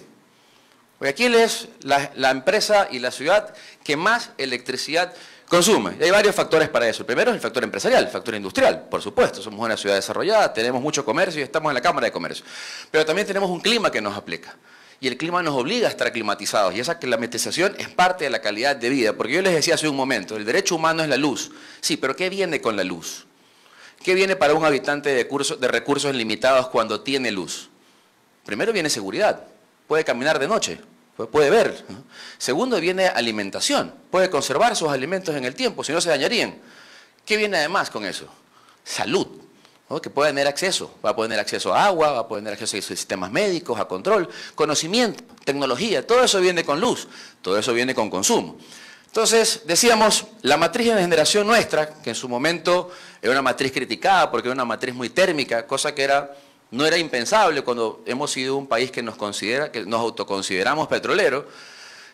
Guayaquil es la empresa y la ciudad que más electricidad consume. Y hay varios factores para eso. El primero es el factor empresarial, el factor industrial, por supuesto. Somos una ciudad desarrollada, tenemos mucho comercio y estamos en la Cámara de Comercio. Pero también tenemos un clima que nos aplica. Y el clima nos obliga a estar climatizados. Y esa climatización es parte de la calidad de vida. Porque yo les decía hace un momento, el derecho humano es la luz. Sí, pero ¿qué viene con la luz? ¿Qué viene para un habitante de recursos limitados cuando tiene luz? Primero viene seguridad. Puede caminar de noche. Puede ver. Segundo, viene alimentación. Puede conservar sus alimentos en el tiempo, si no se dañarían. ¿Qué viene además con eso? Salud, ¿no?, que puede tener acceso. Va a poder tener acceso a agua, va a poder tener acceso a sistemas médicos, a control, conocimiento, tecnología. Todo eso viene con luz, todo eso viene con consumo. Entonces, decíamos, la matriz de generación nuestra, que en su momento era una matriz criticada porque era una matriz muy térmica, cosa que no era impensable cuando hemos sido un país que nos autoconsideramos petrolero,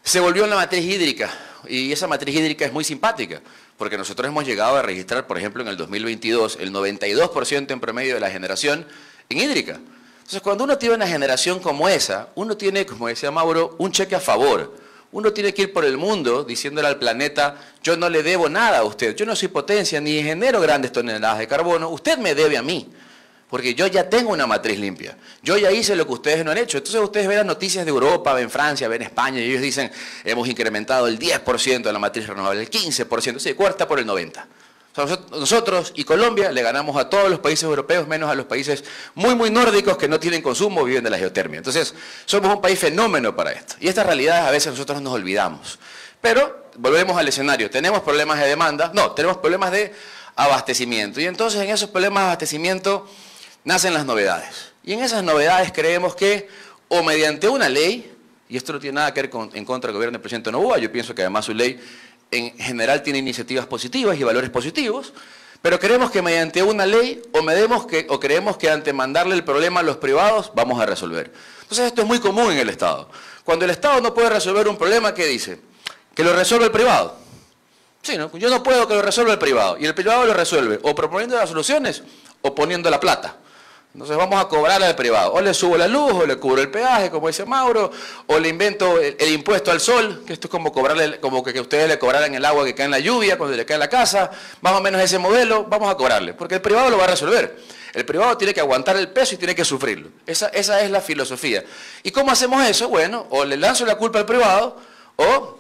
se volvió una matriz hídrica. Y esa matriz hídrica es muy simpática, porque nosotros hemos llegado a registrar, por ejemplo, en el 2022, el 92% en promedio de la generación en hídrica. Entonces, cuando uno tiene una generación como esa, uno tiene, como decía Mauro, un cheque a favor. Uno tiene que ir por el mundo diciéndole al planeta, yo no le debo nada a usted, yo no soy potencia ni genero grandes toneladas de carbono, usted me debe a mí. Porque yo ya tengo una matriz limpia. Yo ya hice lo que ustedes no han hecho. Entonces ustedes ven las noticias de Europa, ven Francia, ven España, y ellos dicen, hemos incrementado el 10% de la matriz renovable, el 15%, sí, cuarta por el 90%. O sea, nosotros y Colombia le ganamos a todos los países europeos, menos a los países muy, muy nórdicos que no tienen consumo, viven de la geotermia. Entonces, somos un país fenómeno para esto. Y estas realidades a veces nosotros nos olvidamos. Pero, volvemos al escenario. ¿Tenemos problemas de demanda? No, tenemos problemas de abastecimiento. Y entonces, en esos problemas de abastecimiento nacen las novedades. Y en esas novedades creemos que, o mediante una ley, y esto no tiene nada que ver en contra del gobierno del presidente Noboa, yo pienso que además su ley en general tiene iniciativas positivas y valores positivos, pero creemos que mediante una ley o creemos que ante mandarle el problema a los privados vamos a resolver. Entonces esto es muy común en el Estado. Cuando el Estado no puede resolver un problema, ¿qué dice? Que lo resuelve el privado. Sí, ¿no? Yo no puedo que lo resuelva el privado, y el privado lo resuelve o proponiendo las soluciones o poniendo la plata. Entonces vamos a cobrar al privado. O le subo la luz, o le cubro el peaje, como dice Mauro, o le invento el impuesto al sol, que esto es como cobrarle, como que ustedes le cobraran el agua que cae en la lluvia, cuando le cae en la casa, más o menos ese modelo, vamos a cobrarle, porque el privado lo va a resolver. El privado tiene que aguantar el peso y tiene que sufrirlo. Esa es la filosofía. ¿Y cómo hacemos eso? Bueno, o le lanzo la culpa al privado, o,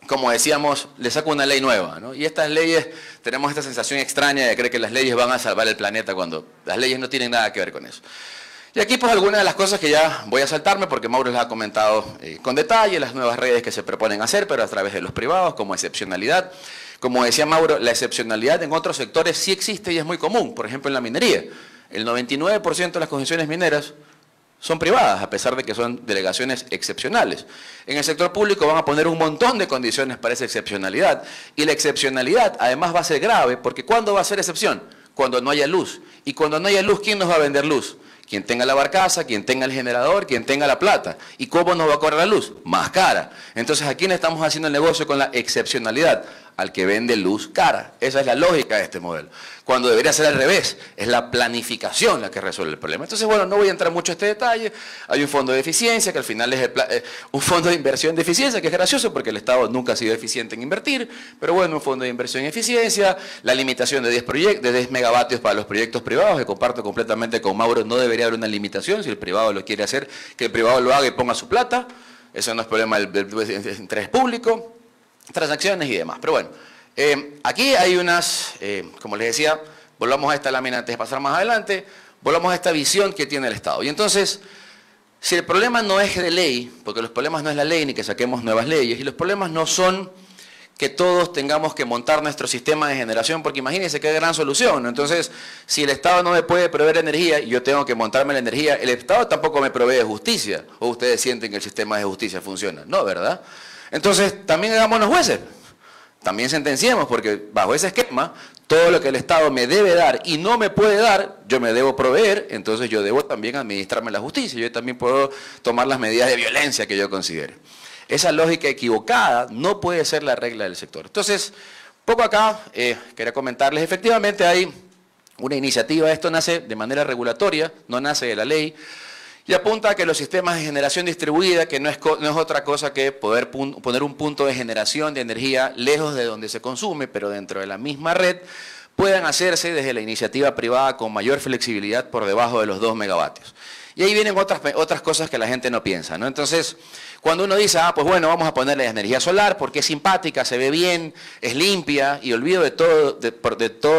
como decíamos, le saco una ley nueva, ¿no? Y estas leyes, tenemos esta sensación extraña de creer que las leyes van a salvar el planeta cuando las leyes no tienen nada que ver con eso. Y aquí pues algunas de las cosas que ya voy a saltarme porque Mauro les ha comentado con detalle, las nuevas redes que se proponen hacer, pero a través de los privados, como excepcionalidad. Como decía Mauro, la excepcionalidad en otros sectores sí existe y es muy común, por ejemplo en la minería. El 99% de las concesiones mineras son privadas, a pesar de que son delegaciones excepcionales. En el sector público van a poner un montón de condiciones para esa excepcionalidad. Y la excepcionalidad además va a ser grave, porque ¿cuándo va a ser excepción? Cuando no haya luz. Y cuando no haya luz, ¿quién nos va a vender luz? Quien tenga la barcaza, quien tenga el generador, quien tenga la plata. ¿Y cómo nos va a cobrar la luz? Más cara. Entonces, ¿a quién estamos haciendo el negocio con la excepcionalidad? Al que vende luz cara. Esa es la lógica de este modelo. Cuando debería ser al revés, es la planificación la que resuelve el problema. Entonces, bueno, no voy a entrar mucho a este detalle. Hay un fondo de eficiencia, que al final es un fondo de inversión de eficiencia, que es gracioso porque el Estado nunca ha sido eficiente en invertir, pero bueno, un fondo de inversión en eficiencia, la limitación de 10 megavatios para los proyectos privados, que comparto completamente con Mauro, no debería haber una limitación, si el privado lo quiere hacer, que el privado lo haga y ponga su plata, eso no es problema del interés público, transacciones y demás. Pero bueno, aquí hay unas, como les decía, volvamos a esta lámina antes de pasar más adelante, volvamos a esta visión que tiene el Estado. Y entonces, si el problema no es de ley, porque los problemas no es la ley ni que saquemos nuevas leyes, y los problemas no son que todos tengamos que montar nuestro sistema de generación, porque imagínense qué gran solución, ¿no? Entonces, si el Estado no me puede proveer energía y yo tengo que montarme la energía, el Estado tampoco me provee justicia, o ustedes sienten que el sistema de justicia funciona, no, ¿verdad? Entonces, también hagámonos jueces, también sentenciemos, porque bajo ese esquema, todo lo que el Estado me debe dar y no me puede dar, yo me debo proveer, entonces yo debo también administrarme la justicia, yo también puedo tomar las medidas de violencia que yo considere. Esa lógica equivocada no puede ser la regla del sector. Entonces, poco acá, quería comentarles, efectivamente hay una iniciativa, esto nace de manera regulatoria, no nace de la ley, y apunta a que los sistemas de generación distribuida, que no es otra cosa que poder poner un punto de generación de energía lejos de donde se consume, pero dentro de la misma red, puedan hacerse desde la iniciativa privada con mayor flexibilidad por debajo de los 2 megavatios. Y ahí vienen otras cosas que la gente no piensa, ¿no? Entonces, cuando uno dice, pues bueno, vamos a ponerle energía solar porque es simpática, se ve bien, es limpia, y olvido de todos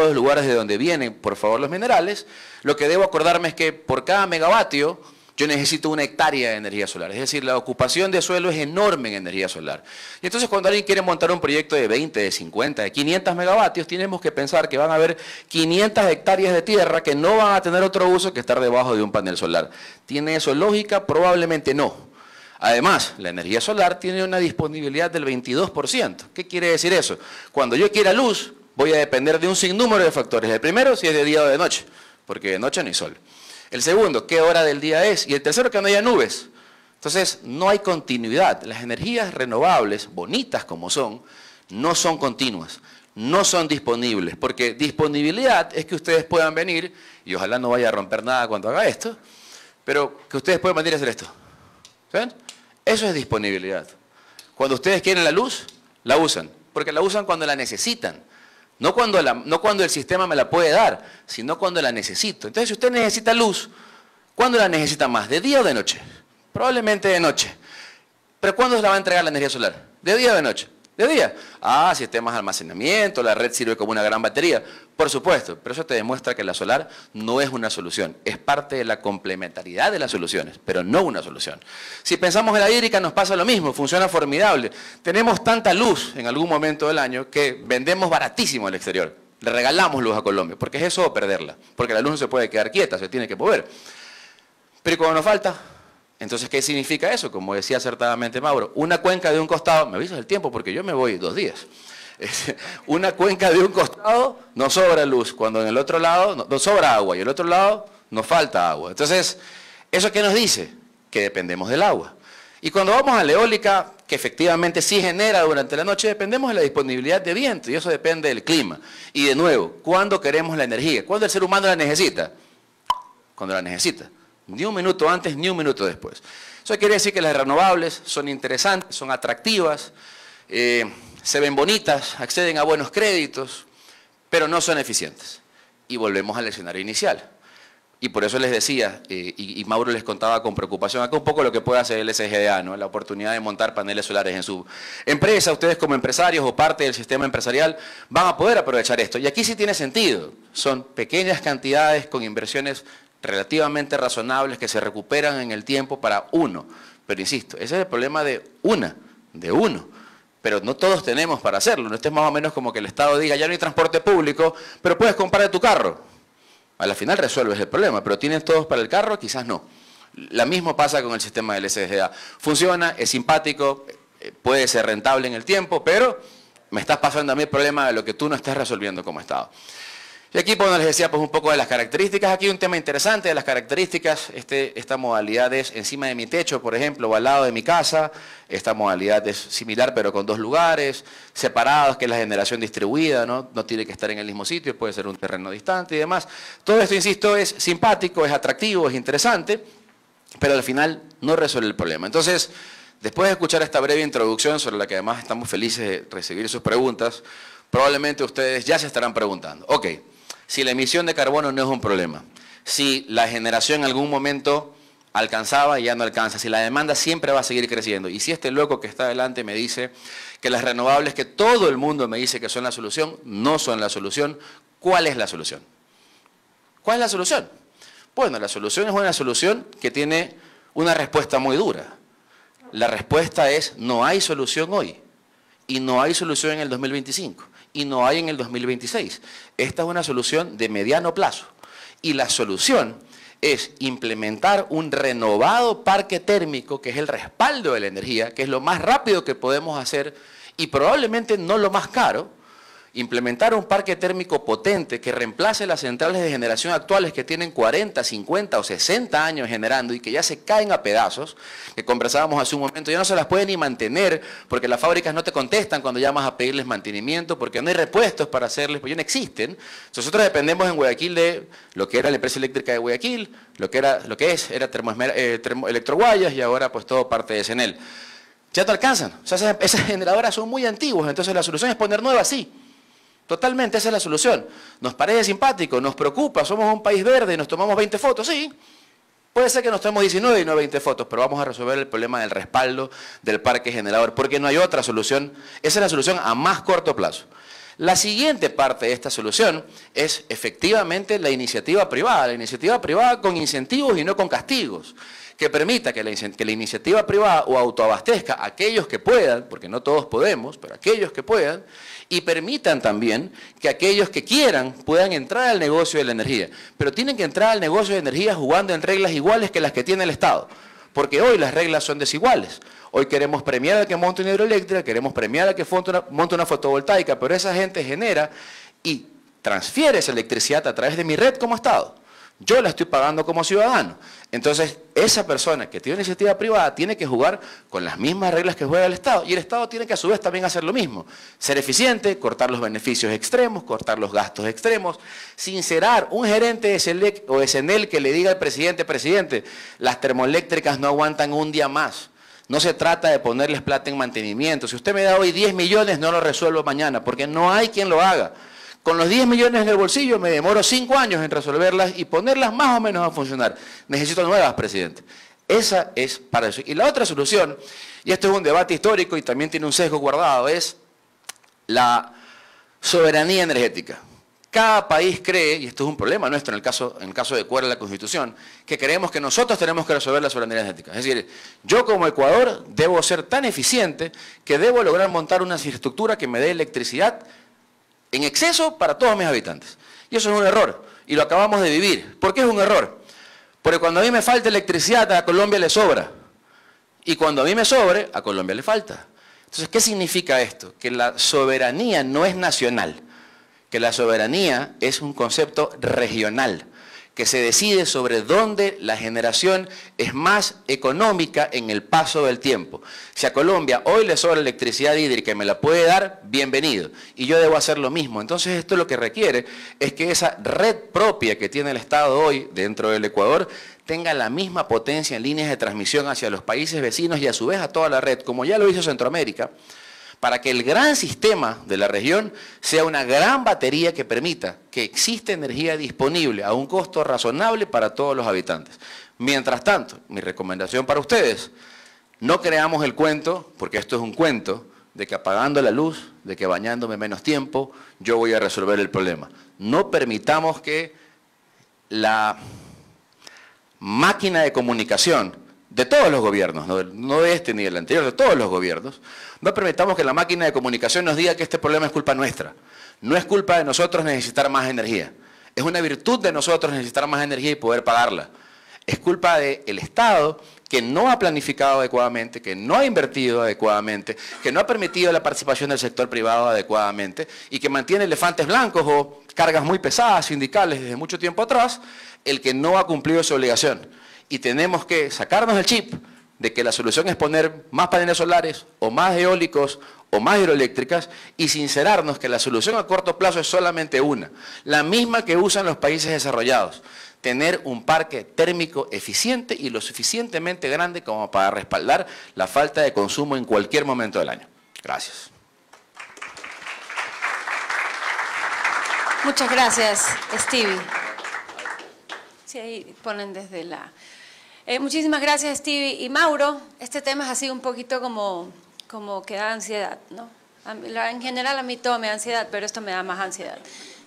los lugares de donde vienen, por favor, los minerales, lo que debo acordarme es que por cada megavatio yo necesito 1 hectárea de energía solar. Es decir, la ocupación de suelo es enorme en energía solar. Y entonces cuando alguien quiere montar un proyecto de 20, de 50, de 500 megavatios, tenemos que pensar que van a haber 500 hectáreas de tierra que no van a tener otro uso que estar debajo de un panel solar. ¿Tiene eso lógica? Probablemente no. Además, la energía solar tiene una disponibilidad del 22%. ¿Qué quiere decir eso? Cuando yo quiera luz, voy a depender de un sinnúmero de factores. El primero, si es de día o de noche, porque de noche no hay sol. El segundo, qué hora del día es. Y el tercero, que no haya nubes. Entonces, no hay continuidad. Las energías renovables, bonitas como son, no son continuas, no son disponibles. Porque disponibilidad es que ustedes puedan venir, y ojalá no vaya a romper nada cuando haga esto, pero que ustedes puedan venir a hacer esto. ¿Saben? Eso es disponibilidad. Cuando ustedes quieren la luz, la usan. Porque la usan cuando la necesitan. No cuando el sistema me la puede dar, sino cuando la necesito. Entonces, si usted necesita luz, ¿cuándo la necesita más? ¿De día o de noche? Probablemente de noche. ¿Pero cuándo se la va a entregar la energía solar? ¿De día o de noche? ¿De día? Sistemas de almacenamiento, la red sirve como una gran batería. Por supuesto, pero eso te demuestra que la solar no es una solución. Es parte de la complementariedad de las soluciones, pero no una solución. Si pensamos en la hídrica nos pasa lo mismo, funciona formidable. Tenemos tanta luz en algún momento del año que vendemos baratísimo al exterior. Le regalamos luz a Colombia, porque es eso o perderla. Porque la luz no se puede quedar quieta, se tiene que mover. Pero cuando nos falta, entonces, ¿qué significa eso? Como decía acertadamente Mauro, una cuenca de un costado, me avisas el tiempo porque yo me voy 2 días. Una cuenca de un costado nos sobra luz, cuando en el otro lado nos sobra agua y en el otro lado nos falta agua. Entonces, ¿eso qué nos dice? Que dependemos del agua. Y cuando vamos a la eólica, que efectivamente sí genera durante la noche, dependemos de la disponibilidad de viento y eso depende del clima. Y de nuevo, ¿cuándo queremos la energía? ¿Cuándo el ser humano la necesita? Cuando la necesita. Ni un minuto antes, ni un minuto después. Eso quiere decir que las renovables son interesantes, son atractivas, se ven bonitas, acceden a buenos créditos, pero no son eficientes. Y volvemos al escenario inicial. Y por eso les decía, y Mauro les contaba con preocupación, acá un poco lo que puede hacer el SGDA, ¿no? La oportunidad de montar paneles solares en su empresa. Ustedes como empresarios o parte del sistema empresarial van a poder aprovechar esto. Y aquí sí tiene sentido. Son pequeñas cantidades con inversiones relativamente razonables que se recuperan en el tiempo para uno. Pero insisto, ese es el problema de uno. Pero no todos tenemos para hacerlo. No es más o menos como que el Estado diga, ya no hay transporte público, pero puedes comprar tu carro. A la final resuelves el problema, pero ¿tienes todos para el carro? Quizás no. Lo mismo pasa con el sistema del SGDA. Funciona, es simpático, puede ser rentable en el tiempo, pero me estás pasando a mí el problema de lo que tú no estás resolviendo como Estado. Y aquí, bueno, les decía pues un poco de las características. Aquí un tema interesante de las características. Esta modalidad es encima de mi techo, por ejemplo, o al lado de mi casa. Esta modalidad es similar, pero con 2 lugares, separados, que es la generación distribuida, ¿no? No tiene que estar en el mismo sitio, puede ser un terreno distante y demás. Todo esto, insisto, es simpático, es atractivo, es interesante, pero al final no resuelve el problema. Entonces, después de escuchar esta breve introducción, sobre la que además estamos felices de recibir sus preguntas, probablemente ustedes ya se estarán preguntando, ok, si la emisión de carbono no es un problema, si la generación en algún momento alcanzaba y ya no alcanza, si la demanda siempre va a seguir creciendo, y si este loco que está adelante me dice que las renovables, que todo el mundo me dice que son la solución, no son la solución, ¿cuál es la solución? ¿Cuál es la solución? Bueno, la solución es una solución que tiene una respuesta muy dura. La respuesta es: no hay solución hoy, y no hay solución en el 2025, y no hay en el 2026. Esta es una solución de mediano plazo, y la solución es implementar un renovado parque térmico, que es el respaldo de la energía, que es lo más rápido que podemos hacer, y probablemente no lo más caro. Implementar un parque térmico potente que reemplace las centrales de generación actuales que tienen 40, 50 o 60 años generando y que ya se caen a pedazos, que conversábamos hace un momento, ya no se las pueden ni mantener porque las fábricas no te contestan cuando llamas a pedirles mantenimiento, porque no hay repuestos para hacerles, porque ya no existen. Nosotros dependemos en Guayaquil de lo que era la empresa eléctrica de Guayaquil, lo que era Electroguayas, y ahora pues todo parte de Senel. Ya no alcanzan, o sea, esas generadoras son muy antiguas, entonces la solución es poner nuevas, sí. Totalmente, esa es la solución. Nos parece simpático, nos preocupa, somos un país verde y nos tomamos 20 fotos, sí. Puede ser que nos tomemos 19 y no 20 fotos, pero vamos a resolver el problema del respaldo del parque generador, porque no hay otra solución. Esa es la solución a más corto plazo. La siguiente parte de esta solución es efectivamente la iniciativa privada con incentivos y no con castigos, que permita que la iniciativa privada o autoabastezca a aquellos que puedan, porque no todos podemos, pero aquellos que puedan, y permitan también que aquellos que quieran puedan entrar al negocio de la energía. Pero tienen que entrar al negocio de energía jugando en reglas iguales que las que tiene el Estado, porque hoy las reglas son desiguales. Hoy queremos premiar al que monte una hidroeléctrica, queremos premiar al que monte una fotovoltaica, pero esa gente genera y transfiere esa electricidad a través de mi red como Estado. Yo la estoy pagando como ciudadano. Entonces, esa persona que tiene iniciativa privada tiene que jugar con las mismas reglas que juega el Estado. Y el Estado tiene que a su vez también hacer lo mismo. Ser eficiente, cortar los beneficios extremos, cortar los gastos extremos, sincerar un gerente de SELEC o de SENEL que le diga al presidente, las termoeléctricas no aguantan un día más. No se trata de ponerles plata en mantenimiento. Si usted me da hoy 10 millones, no lo resuelvo mañana, porque no hay quien lo haga. Con los 10 millones en el bolsillo me demoro 5 años en resolverlas y ponerlas más o menos a funcionar. Necesito nuevas, presidente. Esa es para eso. Y la otra solución, y esto es un debate histórico y también tiene un sesgo guardado, es la soberanía energética. Cada país cree, y esto es un problema nuestro en el caso de Ecuador, la Constitución, que creemos que nosotros tenemos que resolver la soberanía energética. Es decir, yo como Ecuador debo ser tan eficiente que debo lograr montar una infraestructura que me dé electricidad en exceso para todos mis habitantes. Y eso es un error, y lo acabamos de vivir. ¿Por qué es un error? Porque cuando a mí me falta electricidad, a Colombia le sobra. Y cuando a mí me sobre, a Colombia le falta. Entonces, ¿qué significa esto? Que la soberanía no es nacional, que la soberanía es un concepto regional, que se decide sobre dónde la generación es más económica en el paso del tiempo. Si a Colombia hoy le sobra electricidad hídrica y me la puede dar, bienvenido. Y yo debo hacer lo mismo. Entonces esto lo que requiere es que esa red propia que tiene el Estado hoy dentro del Ecuador tenga la misma potencia en líneas de transmisión hacia los países vecinos y a su vez a toda la red, como ya lo hizo Centroamérica, para que el gran sistema de la región sea una gran batería que permita que exista energía disponible a un costo razonable para todos los habitantes. Mientras tanto, mi recomendación para ustedes, no creamos el cuento, porque esto es un cuento, de que apagando la luz, de que bañándome menos tiempo, yo voy a resolver el problema. No permitamos que la máquina de comunicación de todos los gobiernos, no de este ni del anterior, de todos los gobiernos, no permitamos que la máquina de comunicación nos diga que este problema es culpa nuestra. No es culpa de nosotros necesitar más energía. Es una virtud de nosotros necesitar más energía y poder pagarla. Es culpa del Estado que no ha planificado adecuadamente, que no ha invertido adecuadamente, que no ha permitido la participación del sector privado adecuadamente y que mantiene elefantes blancos o cargas muy pesadas sindicales desde mucho tiempo atrás, el que no ha cumplido su obligación. Y tenemos que sacarnos el chip de que la solución es poner más paneles solares o más eólicos o más hidroeléctricas y sincerarnos que la solución a corto plazo es solamente una, la misma que usan los países desarrollados, tener un parque térmico eficiente y lo suficientemente grande como para respaldar la falta de consumo en cualquier momento del año. Gracias. Muchas gracias, Stevie. Sí, ahí ponen desde la... muchísimas gracias, Stevie y Mauro. Este tema es así un poquito como que da ansiedad, ¿no? En general a mí todo me da ansiedad, pero esto me da más ansiedad.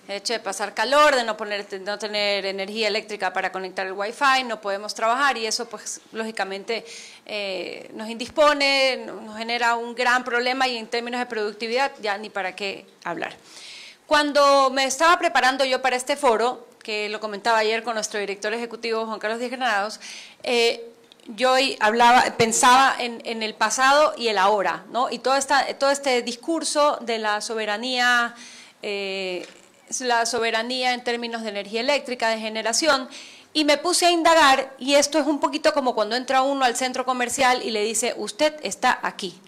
El hecho de pasar calor, de no tener energía eléctrica para conectar el Wi-Fi, no podemos trabajar y eso pues lógicamente nos indispone, nos genera un gran problema y en términos de productividad ya ni para qué hablar. Cuando me estaba preparando yo para este foro, que lo comentaba ayer con nuestro director ejecutivo Juan Carlos Díaz Granados, yo pensaba en el pasado y el ahora, ¿no? Y todo este discurso de la soberanía en términos de energía eléctrica, de generación, y me puse a indagar, y esto es un poquito como cuando entra uno al centro comercial y le dice, usted está aquí.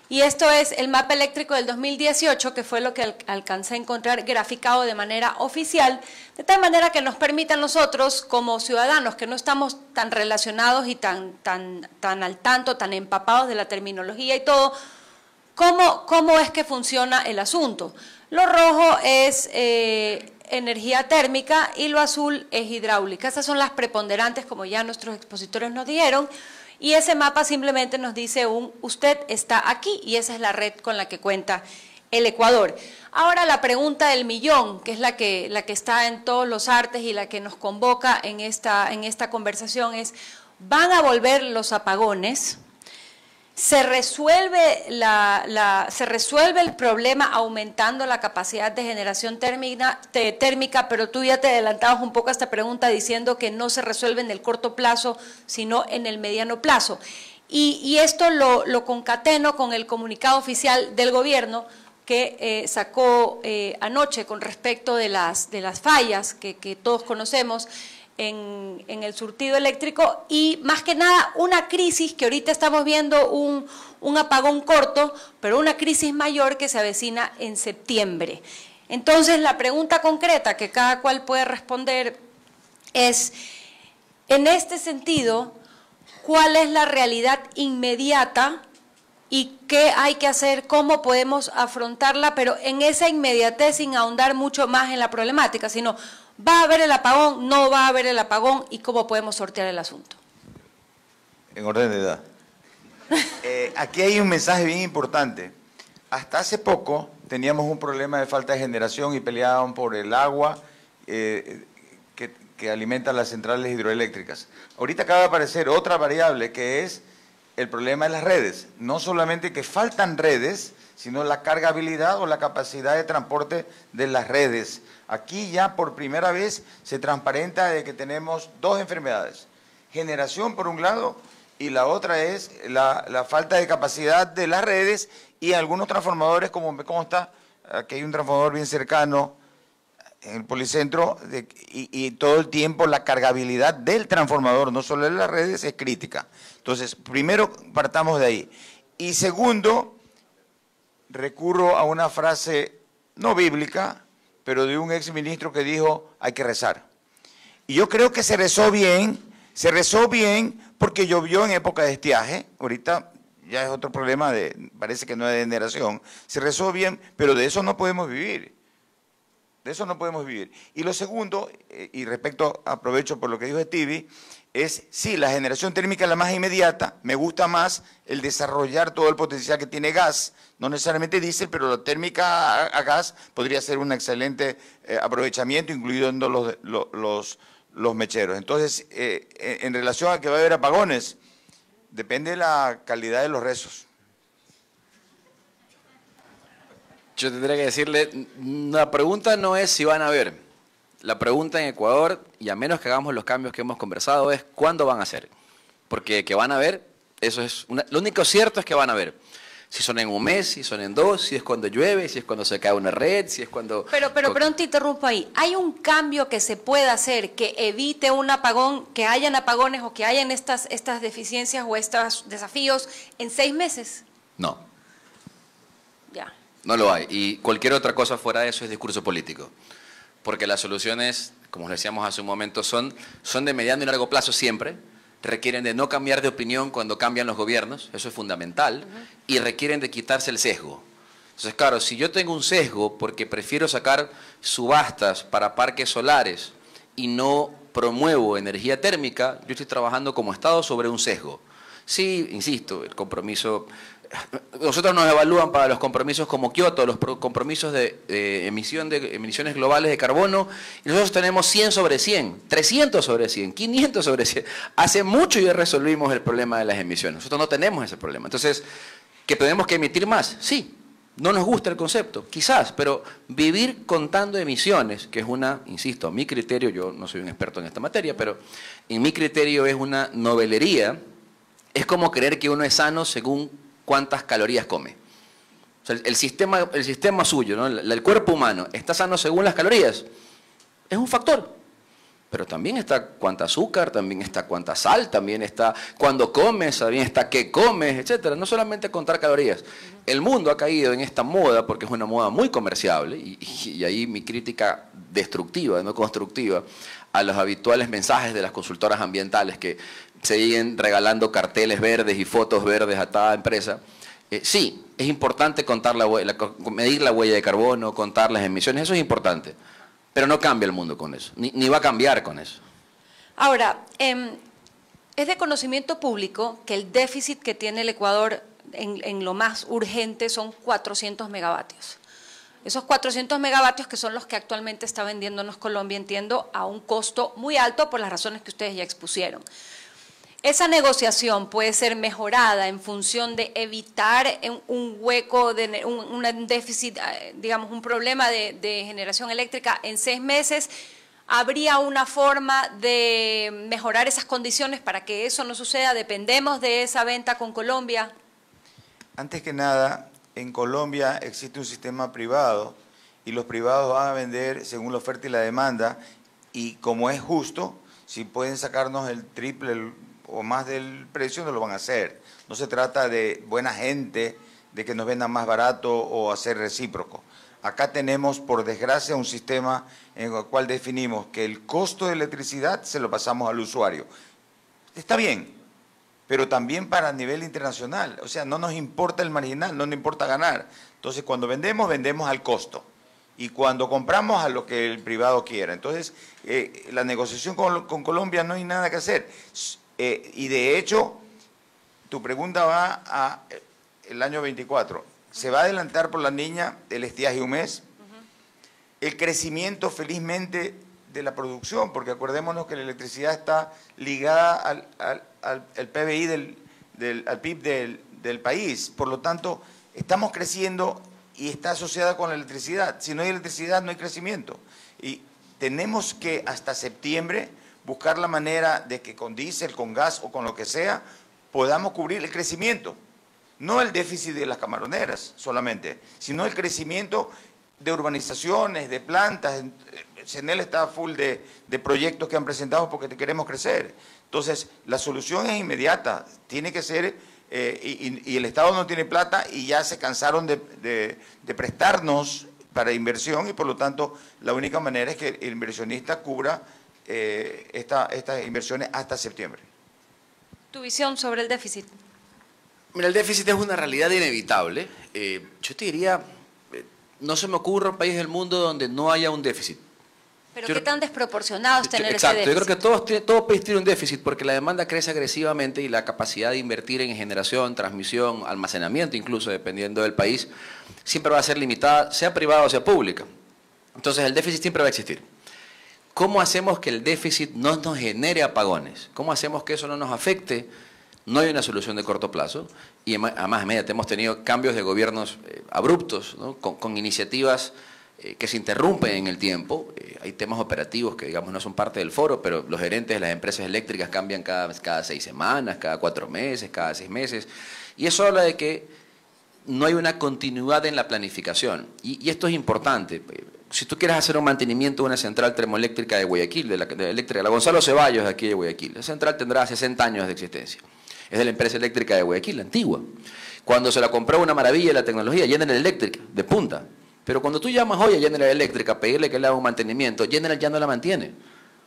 Y esto es el mapa eléctrico del 2018, que fue lo que alcancé a encontrar graficado de manera oficial, de tal manera que nos permita a nosotros, como ciudadanos, que no estamos tan relacionados y tan al tanto, tan empapados de la terminología y todo, cómo es que funciona el asunto. Lo rojo es energía térmica y lo azul es hidráulica. Estas son las preponderantes, como ya nuestros expositores nos dijeron, y ese mapa simplemente nos dice usted está aquí, y esa es la red con la que cuenta el Ecuador. Ahora la pregunta del millón, que es la que está en todos los artes y la que nos convoca en esta conversación es, ¿van a volver los apagones? ¿Se resuelve el problema aumentando la capacidad de generación térmica, pero tú ya te adelantabas un poco a esta pregunta diciendo que no se resuelve en el corto plazo, sino en el mediano plazo? Y esto lo concateno con el comunicado oficial del gobierno que sacó anoche con respecto de las fallas que todos conocemos en el surtido eléctrico y más que nada una crisis que ahorita estamos viendo un apagón corto, pero una crisis mayor que se avecina en septiembre. Entonces la pregunta concreta que cada cual puede responder es, en este sentido, ¿cuál es la realidad inmediata y qué hay que hacer, cómo podemos afrontarla, pero en esa inmediatez sin ahondar mucho más en la problemática, sino ¿va a haber el apagón? ¿No va a haber el apagón? ¿Y cómo podemos sortear el asunto? En orden de edad. Aquí hay un mensaje bien importante. Hasta hace poco teníamos un problema de falta de generación y peleaban por el agua que alimenta las centrales hidroeléctricas. Ahorita acaba de aparecer otra variable que es el problema de las redes. No solamente que faltan redes, sino la cargabilidad o la capacidad de transporte de las redes. Aquí ya por primera vez se transparenta de que tenemos dos enfermedades. Generación por un lado y la otra es la falta de capacidad de las redes y algunos transformadores, como me consta, aquí hay un transformador bien cercano en el Policentro y todo el tiempo la cargabilidad del transformador, no solo de las redes, es crítica. Entonces, primero partamos de ahí. Y segundo, recurro a una frase no bíblica, pero de un exministro que dijo, hay que rezar. Y yo creo que se rezó bien porque llovió en época de estiaje, ahorita ya es otro problema, parece que no es de generación, se rezó bien, pero de eso no podemos vivir. De eso no podemos vivir. Y lo segundo, y aprovecho por lo que dijo Stevie, es, sí, la generación térmica es la más inmediata, me gusta más el desarrollar todo el potencial que tiene gas, no necesariamente diésel, pero la térmica a gas podría ser un excelente aprovechamiento, incluyendo los mecheros. Entonces, en relación a que va a haber apagones, depende de la calidad de los rezos. Yo tendría que decirle, la pregunta no es si van a haber. La pregunta en Ecuador, y a menos que hagamos los cambios que hemos conversado, es ¿cuándo van a ser? porque que van a ver, eso es lo único cierto es que van a ver. Si son en un mes, si son en 2, si es cuando llueve, si es cuando se cae una red, si es cuando... Pero perdón, te interrumpo ahí. ¿Hay un cambio que se pueda hacer que evite un apagón, que hayan apagones o que hayan estas deficiencias o estos desafíos en 6 meses? No. Ya. No lo hay. Y cualquier otra cosa fuera de eso es discurso político. Porque las soluciones, como decíamos hace un momento, son de mediano y largo plazo siempre. Requieren de no cambiar de opinión cuando cambian los gobiernos, eso es fundamental, y requieren de quitarse el sesgo. Entonces, claro, si yo tengo un sesgo porque prefiero sacar subastas para parques solares y no promuevo energía térmica, yo estoy trabajando como Estado sobre un sesgo. Sí, insisto, el compromiso... Nosotros nos evalúan para los compromisos como Kioto, los compromisos de emisiones globales de carbono, y nosotros tenemos 100 sobre 100, 300 sobre 100, 500 sobre 100. Hace mucho ya resolvimos el problema de las emisiones. Nosotros no tenemos ese problema. Entonces, ¿que tenemos que emitir más? Sí. No nos gusta el concepto, quizás, pero vivir contando emisiones, que es insisto, a mi criterio, yo no soy un experto en esta materia, pero en mi criterio es una novelería, es como creer que uno es sano según cuántas calorías come. O sea, el sistema suyo, ¿no? El cuerpo humano, ¿está sano según las calorías? Es un factor. Pero también está cuánta azúcar, también está cuánta sal, también está cuándo comes, también está qué comes, etcétera. No solamente contar calorías. El mundo ha caído en esta moda, porque es una moda muy comerciable, y ahí mi crítica destructiva, no constructiva, a los habituales mensajes de las consultoras ambientales que se siguen regalando carteles verdes y fotos verdes a cada empresa. Sí, es importante medir la huella de carbono, contar las emisiones, eso es importante, pero no cambia el mundo con eso, ni va a cambiar con eso. Ahora, es de conocimiento público que el déficit que tiene el Ecuador en lo más urgente son 400 megavatios. Esos 400 megavatios que son los que actualmente está vendiéndonos Colombia, entiendo, a un costo muy alto por las razones que ustedes ya expusieron. Esa negociación puede ser mejorada en función de evitar un hueco, un déficit, digamos, un problema de generación eléctrica en 6 meses. ¿Habría una forma de mejorar esas condiciones para que eso no suceda? ¿Dependemos de esa venta con Colombia? Antes que nada, en Colombia existe un sistema privado y los privados van a vender según la oferta y la demanda, y como es justo, si pueden sacarnos el triple o más del precio, no lo van a hacer. No se trata de buena gente, de que nos vendan más barato o hacer recíproco. Acá tenemos, por desgracia, un sistema en el cual definimos que el costo de electricidad se lo pasamos al usuario. Está bien, pero también para nivel internacional. O sea, no nos importa el marginal, no nos importa ganar. Entonces, cuando vendemos, vendemos al costo. Y cuando compramos, a lo que el privado quiera. Entonces, la negociación con Colombia no hay nada que hacer. Y de hecho, tu pregunta va a el año 24. Se va a adelantar por la niña el estiaje un mes. El crecimiento, felizmente, de la producción, porque acordémonos que la electricidad está ligada al PBI, al PIB del país. Por lo tanto, estamos creciendo y está asociada con la electricidad. Si no hay electricidad, no hay crecimiento. Y tenemos que, hasta septiembre, buscar la manera de que con diésel, con gas o con lo que sea, podamos cubrir el crecimiento. No el déficit de las camaroneras solamente, sino el crecimiento de urbanizaciones, de plantas. CENEL está full de proyectos que han presentado porque queremos crecer. Entonces, la solución es inmediata, tiene que ser, y el Estado no tiene plata y ya se cansaron de prestarnos para inversión, y por lo tanto, la única manera es que el inversionista cubra estas inversiones hasta septiembre. ¿Tu visión sobre el déficit? Mira, el déficit es una realidad inevitable. Yo te diría, no se me ocurre un país del mundo donde no haya un déficit. ¿Pero qué tan desproporcionado es tener exacto, ese déficit? yo creo que todo país tiene un déficit porque la demanda crece agresivamente y la capacidad de invertir en generación, transmisión, almacenamiento, incluso dependiendo del país, siempre va a ser limitada, sea privada o sea pública. Entonces el déficit siempre va a existir. ¿Cómo hacemos que el déficit no nos genere apagones? ¿Cómo hacemos que eso no nos afecte? No hay una solución de corto plazo y además hemos tenido cambios de gobiernos abruptos, ¿no? con iniciativas que se interrumpen en el tiempo. Hay temas operativos que, digamos, no son parte del foro, pero los gerentes de las empresas eléctricas cambian cada 6 semanas, cada 4 meses, cada 6 meses. Y eso habla de que no hay una continuidad en la planificación. Y esto es importante. Si tú quieres hacer un mantenimiento de una central termoeléctrica de Guayaquil, de la Gonzalo Ceballos de aquí de Guayaquil, la central tendrá 60 años de existencia. Es de la empresa eléctrica de Guayaquil, la antigua. Cuando se la compró una maravilla de la tecnología, General Electric, de punta. Pero cuando tú llamas hoy a General Electric a pedirle que le haga un mantenimiento, General ya no la mantiene,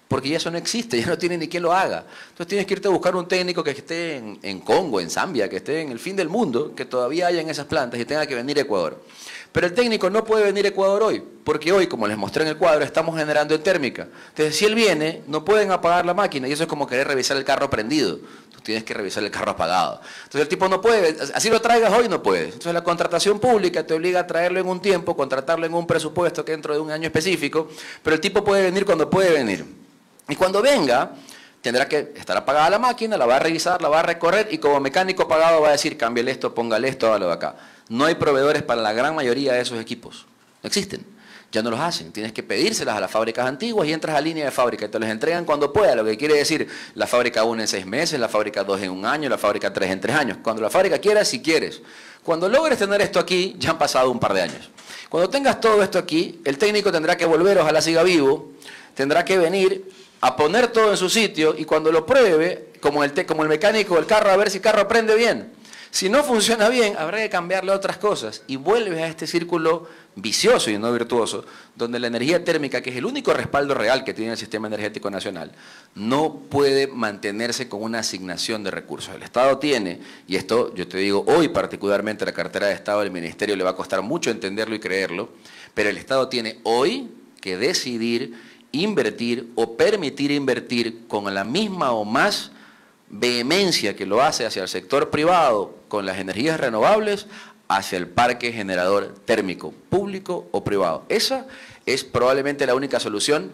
porque ya eso no existe, ya no tiene ni quien lo haga. Entonces tienes que irte a buscar un técnico que esté en Congo, en Zambia, que esté en el fin del mundo, que todavía haya en esas plantas y tenga que venir a Ecuador. Pero el técnico no puede venir a Ecuador hoy, porque hoy, como les mostré en el cuadro, estamos generando en térmica. Entonces, si él viene, no pueden apagar la máquina, y eso es como querer revisar el carro prendido. Tú tienes que revisar el carro apagado. Entonces, el tipo no puede, así lo traigas hoy, no puede. Entonces, la contratación pública te obliga a traerlo en un tiempo, contratarlo en un presupuesto que dentro de un año específico, pero el tipo puede venir cuando puede venir. Y cuando venga, tendrá que estar apagada la máquina, la va a revisar, la va a recorrer, y como mecánico pagado va a decir, cámbiale esto, póngale esto, hágalo de acá. No hay proveedores para la gran mayoría de esos equipos. No existen. Ya no los hacen. Tienes que pedírselas a las fábricas antiguas y entras a línea de fábrica y te las entregan cuando pueda. Lo que quiere decir la fábrica 1 en 6 meses, la fábrica 2 en 1 año, la fábrica 3 en 3 años. Cuando la fábrica quiera, si quieres. Cuando logres tener esto aquí, ya han pasado un par de años. Cuando tengas todo esto aquí, el técnico tendrá que volver, ojalá siga vivo, tendrá que venir a poner todo en su sitio y cuando lo pruebe, como el mecánico del carro, a ver si el carro prende bien. Si no funciona bien, habrá que cambiarle otras cosas y vuelves a este círculo vicioso y no virtuoso, donde la energía térmica, que es el único respaldo real que tiene el sistema energético nacional, no puede mantenerse con una asignación de recursos. El Estado tiene, y esto yo te digo, hoy particularmente la cartera de Estado del Ministerio le va a costar mucho entenderlo y creerlo, pero el Estado tiene hoy que decidir invertir o permitir invertir con la misma o más vehemencia que lo hace hacia el sector privado con las energías renovables hacia el parque generador térmico, público o privado. Esa es probablemente la única solución,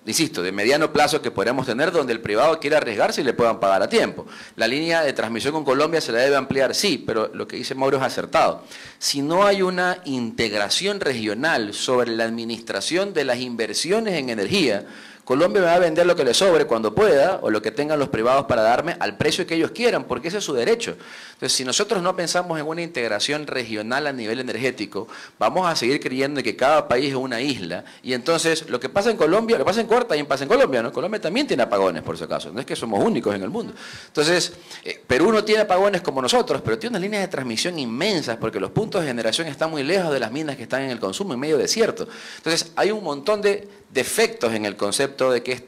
insisto, de mediano plazo que podríamos tener donde el privado quiera arriesgarse y le puedan pagar a tiempo. La línea de transmisión con Colombia se la debe ampliar, sí, pero lo que dice Mauro es acertado. Si no hay una integración regional sobre la administración de las inversiones en energía, Colombia me va a vender lo que le sobre cuando pueda o lo que tengan los privados para darme al precio que ellos quieran, porque ese es su derecho. Entonces, si nosotros no pensamos en una integración regional a nivel energético, vamos a seguir creyendo que cada país es una isla y entonces lo que pasa en Colombia, lo que pasa en Cuarta también pasa en Colombia, ¿no? Colombia también tiene apagones, por si acaso, no es que somos únicos en el mundo. Entonces, Perú no tiene apagones como nosotros, pero tiene unas líneas de transmisión inmensas porque los puntos de generación están muy lejos de las minas que están en el consumo, en medio desierto. Entonces, hay un montón de defectos en el concepto de que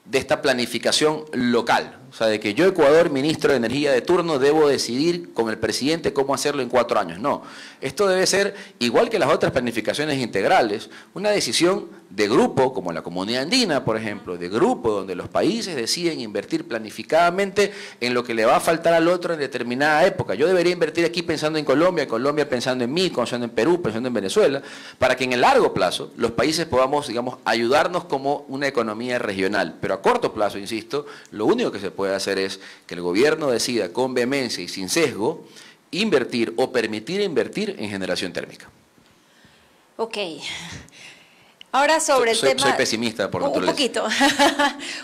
de esta planificación local. O sea, de que yo, Ecuador, ministro de Energía de turno, debo decidir con el presidente cómo hacerlo en 4 años. No, esto debe ser, igual que las otras planificaciones integrales, una decisión de grupo, como la Comunidad Andina, por ejemplo, de grupo, donde los países deciden invertir planificadamente en lo que le va a faltar al otro en determinada época. Yo debería invertir aquí pensando en Colombia pensando en mí, pensando en Perú, pensando en Venezuela, para que en el largo plazo los países podamos, digamos, ayudarnos como una economía regional. Pero a corto plazo, insisto, lo único que se puede hacer es que el gobierno decida con vehemencia y sin sesgo invertir o permitir invertir en generación térmica. Ok. Ahora sobre el tema... Soy pesimista por naturaleza. Un poquito,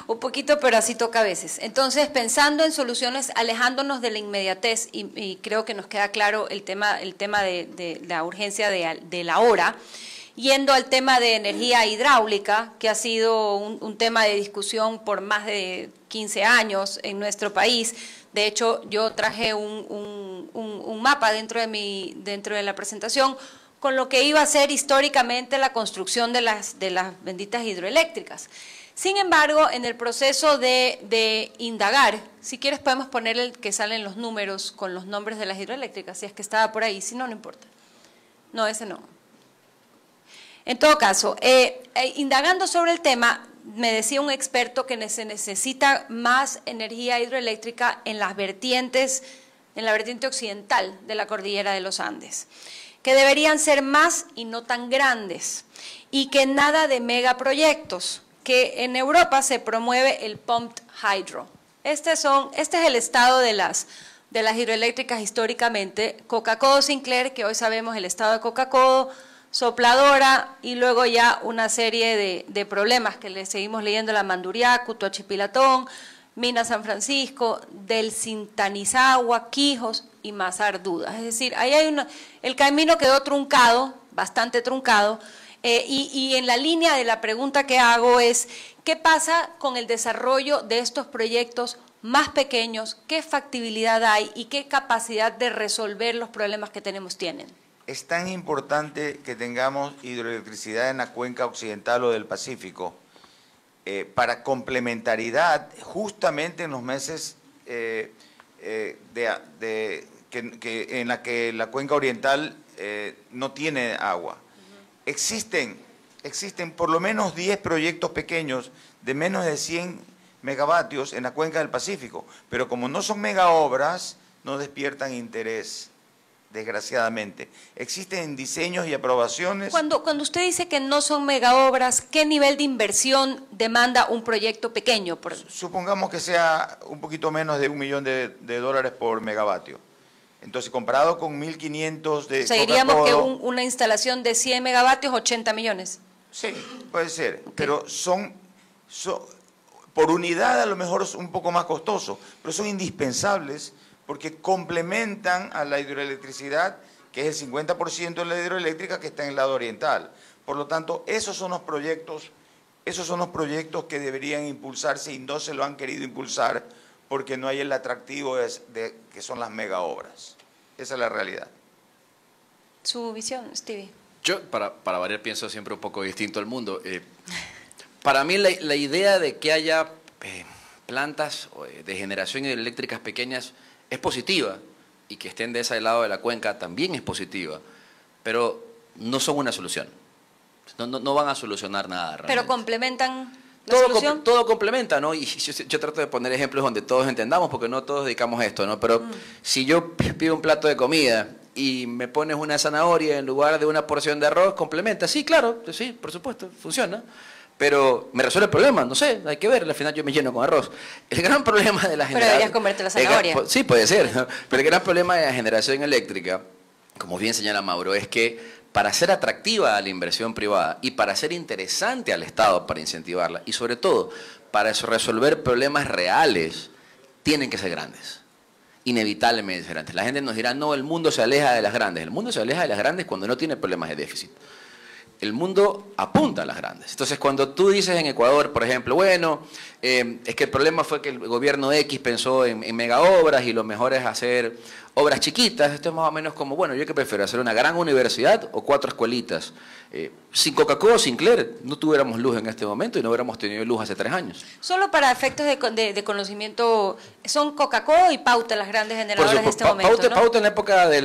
un poquito, pero así toca a veces. Entonces, pensando en soluciones, alejándonos de la inmediatez, y creo que nos queda claro el tema de la urgencia de la hora, yendo al tema de energía hidráulica, que ha sido un tema de discusión por más de 15 años en nuestro país. De hecho, yo traje un mapa dentro de la presentación con lo que iba a ser históricamente la construcción de las benditas hidroeléctricas. Sin embargo, en el proceso de indagar, si quieres podemos poner el que salen los números con los nombres de las hidroeléctricas, si es que estaba por ahí, si no, no importa. No, ese no. En todo caso, indagando sobre el tema, me decía un experto que se necesita más energía hidroeléctrica en la vertiente occidental de la cordillera de los Andes, que deberían ser más y no tan grandes, y que nada de megaproyectos, que en Europa se promueve el pumped hydro. Este es el estado de las hidroeléctricas históricamente. Coca-Codo Sinclair, que hoy sabemos el estado de Coca-Codo, Sopladora y luego ya una serie de problemas que le seguimos leyendo, la Manduriacu, Tuachipilatón, Mina San Francisco, del Sintanizagua, Quijos y Mazar Dudas. Es decir, ahí hay el camino quedó truncado, bastante truncado, y en la línea de la pregunta que hago es, ¿qué pasa con el desarrollo de estos proyectos más pequeños? ¿Qué factibilidad hay y qué capacidad de resolver los problemas que tenemos tienen? Es tan importante que tengamos hidroelectricidad en la cuenca occidental o del Pacífico para complementariedad justamente en los meses en la que la cuenca oriental no tiene agua. Existen por lo menos 10 proyectos pequeños de menos de 100 megavatios en la cuenca del Pacífico, pero como no son megaobras, no despiertan interés, desgraciadamente. Existen diseños y aprobaciones. Cuando usted dice que no son megaobras, ¿qué nivel de inversión demanda un proyecto pequeño? Supongamos que sea un poquito menos de $1 millón de dólares por megavatio. Entonces, comparado con 1.500 de... O sea, diríamos que una instalación de 100 megavatios, 80 millones. Sí, puede ser, okay. Pero son por unidad a lo mejor es un poco más costoso, pero son indispensables porque complementan a la hidroelectricidad, que es el 50% de la hidroeléctrica que está en el lado oriental. Por lo tanto, esos son los proyectos que deberían impulsarse y no se lo han querido impulsar porque no hay el atractivo que son las megaobras. Esa es la realidad. Su visión, Stevie. Yo, para variar, pienso siempre un poco distinto al mundo. Para mí, la idea de que haya plantas de generación hidroeléctricas pequeñas es positiva, y que estén de ese lado de la cuenca también es positiva, pero no son una solución. No van a solucionar nada realmente. Pero complementan la solución. Todo complementa, ¿no? Y yo trato de poner ejemplos donde todos entendamos, porque no todos dedicamos a esto, ¿no? Pero si yo pido un plato de comida y me pones una zanahoria en lugar de una porción de arroz, complementa. Sí, claro, sí, por supuesto, funciona. Pero me resuelve el problema, no sé, hay que ver, al final yo me lleno con arroz. El gran problema de la generación... Pero deberías comerte la zanahoria. Sí, puede ser, ¿no? Pero el gran problema de la generación eléctrica, como bien señala Mauro, es que para ser atractiva a la inversión privada y para ser interesante al Estado para incentivarla, y sobre todo para resolver problemas reales, tienen que ser grandes. Inevitablemente grandes. La gente nos dirá, no, el mundo se aleja de las grandes. El mundo se aleja de las grandes cuando no tiene problemas de déficit. El mundo apunta a las grandes. Entonces, cuando tú dices en Ecuador, por ejemplo, bueno, es que el problema fue que el gobierno X pensó en megaobras y lo mejor es hacer obras chiquitas, esto es más o menos como, bueno, yo que prefiero hacer una gran universidad o 4 escuelitas. Sin Coca-Cola o Sinclair no tuviéramos luz en este momento y no hubiéramos tenido luz hace 3 años. Solo para efectos de conocimiento, son Coca-Cola y Pauta las grandes generadoras de este momento, ¿no? Pauta en la época de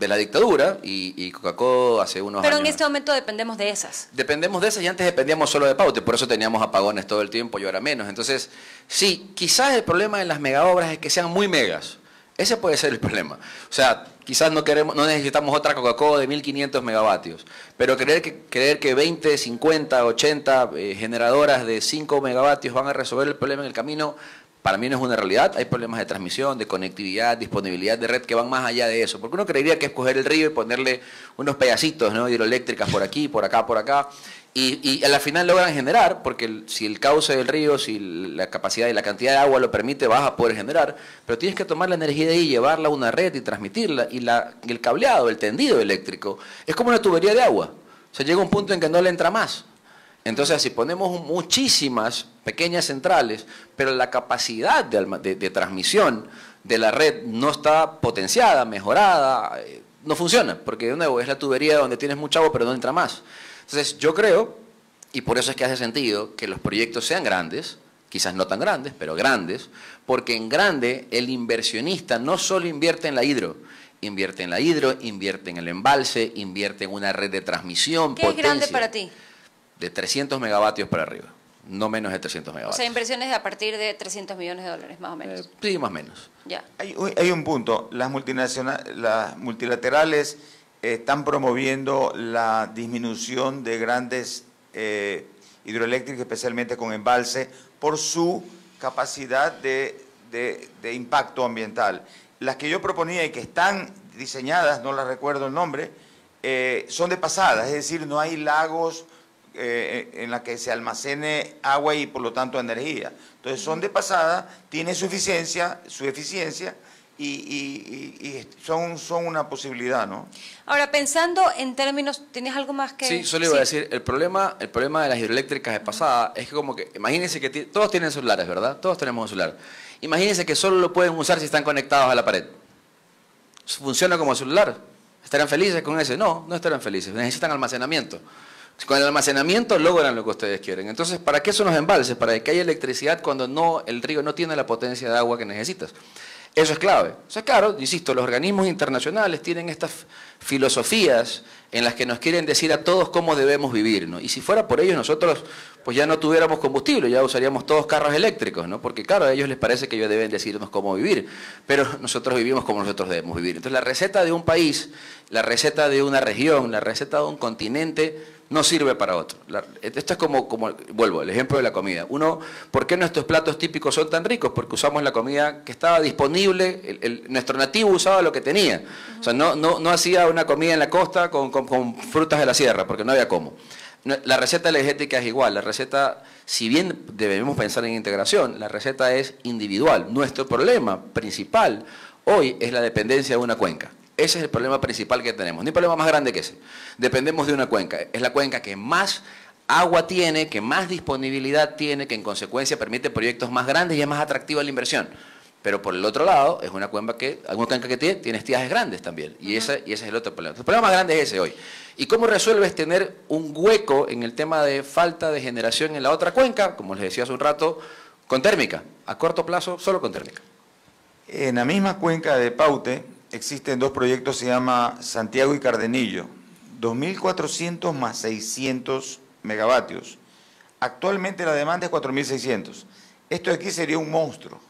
la dictadura y Coca-Cola hace unos años. Pero en este momento dependemos de esas. Dependemos de esas y antes dependíamos solo de Pauta, por eso teníamos apagones todo el tiempo y ahora menos. Entonces, sí, quizás el problema de las megaobras es que sean muy megas. Ese puede ser el problema. O sea, quizás no necesitamos otra Coca-Cola de 1.500 megavatios, pero creer que 20, 50, 80 generadoras de 5 megavatios van a resolver el problema en el camino, para mí no es una realidad. Hay problemas de transmisión, de conectividad, disponibilidad de red que van más allá de eso. Porque uno creería que es coger el río y ponerle unos pedacitos, ¿no?, hidroeléctricas por aquí, por acá, por acá. Y a la final logran generar, porque si el cauce del río, si la capacidad y la cantidad de agua lo permite, vas a poder generar. Pero tienes que tomar la energía de ahí y llevarla a una red y transmitirla. Y el cableado, el tendido eléctrico, es como una tubería de agua. O sea, llega un punto en que no le entra más. Entonces, si ponemos muchísimas pequeñas centrales, pero la capacidad de transmisión de la red no está potenciada, mejorada, no funciona, porque de nuevo es la tubería donde tienes mucha agua, pero no entra más. Entonces, yo creo, y por eso es que hace sentido que los proyectos sean grandes, quizás no tan grandes, pero grandes, porque en grande el inversionista no solo invierte en la hidro, invierte en el embalse, invierte en una red de transmisión. ¿Qué es grande para ti? De 300 megavatios para arriba, no menos de 300 megavatios. O sea, inversiones a partir de $300 millones, más o menos. Sí, más o menos. Ya. Hay un punto, las multilaterales están promoviendo la disminución de grandes hidroeléctricas, especialmente con embalse, por su capacidad de impacto ambiental. Las que yo proponía y que están diseñadas, no las recuerdo el nombre, son de pasada, es decir, no hay lagos en la que se almacene agua y por lo tanto energía. Entonces son de pasada, tiene su eficiencia y son una posibilidad, ¿no? Ahora, pensando en términos, ¿tienes algo más que...? Sí, solo iba a decir, el problema de las hidroeléctricas de pasada es que como que, imagínense que todos tienen celulares, ¿verdad? Todos tenemos un celular. Imagínense que solo lo pueden usar si están conectados a la pared. ¿Funciona como celular? ¿Estarán felices con ese? No, no estarán felices, necesitan almacenamiento. Con el almacenamiento logran lo que ustedes quieren. Entonces, ¿para qué son los embalses? Para que haya electricidad cuando el río no tiene la potencia de agua que necesitas. Eso es clave. O sea, claro, insisto, los organismos internacionales tienen estas filosofías en las que nos quieren decir a todos cómo debemos vivir, ¿no? Y si fuera por ellos, nosotros pues ya no tuviéramos combustible, ya usaríamos todos carros eléctricos, ¿no? Porque claro, a ellos les parece que ellos deben decirnos cómo vivir, pero nosotros vivimos como nosotros debemos vivir. Entonces la receta de un país, la receta de una región, la receta de un continente no sirve para otro. Esto es como, vuelvo, el ejemplo de la comida. ¿Por qué nuestros platos típicos son tan ricos? Porque usamos la comida que estaba disponible, nuestro nativo usaba lo que tenía. O sea, no hacía una comida en la costa con frutas de la sierra, porque no había cómo. La receta energética es igual. La receta, si bien debemos pensar en integración, la receta es individual. Nuestro problema principal hoy es la dependencia de una cuenca. Ese es el problema principal que tenemos. No hay problema más grande que ese. Dependemos de una cuenca. Es la cuenca que más agua tiene, que más disponibilidad tiene, que en consecuencia permite proyectos más grandes y es más atractiva la inversión. Pero por el otro lado, es una cuenca que tiene estiajes grandes también. Y ese es el otro problema. El problema más grande es ese hoy. ¿Y cómo resuelves tener un hueco en el tema de falta de generación en la otra cuenca? Como les decía hace un rato, con térmica. A corto plazo, solo con térmica. En la misma cuenca de Paute existen dos proyectos, se llama Santiago y Cardenillo, 2.400 más 600 megavatios. Actualmente la demanda es 4.600. Esto de aquí sería un monstruo,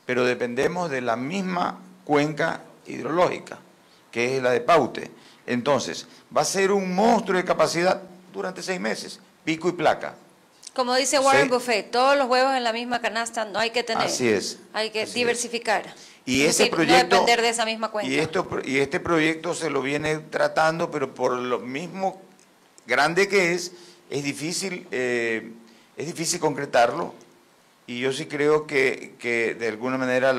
pero dependemos de la misma cuenca hidrológica, que es la de Paute. Entonces, va a ser un monstruo de capacidad durante 6 meses, pico y placa. Como dice Warren Buffett, todos los huevos en la misma canasta no hay que tener. Así es. Hay que diversificar. Y ese proyecto, no depender de esa misma cuenta. Y este proyecto se lo viene tratando, pero por lo mismo grande que es difícil concretarlo. Y yo sí creo que de alguna manera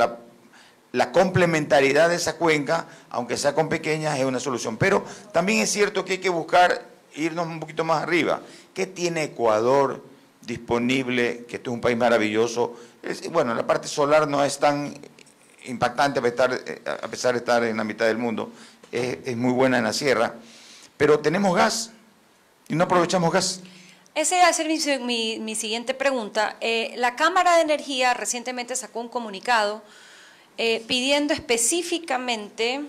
la complementariedad de esa cuenca, aunque sea con pequeñas, es una solución. Pero también es cierto que hay que buscar irnos un poquito más arriba. ¿Qué tiene Ecuador disponible? Que esto es un país maravilloso. Bueno, la parte solar no es tan impactante a pesar de estar en la mitad del mundo, es muy buena en la sierra, pero tenemos gas y no aprovechamos gas. Esa iba a ser mi siguiente pregunta. La Cámara de Energía recientemente sacó un comunicado pidiendo específicamente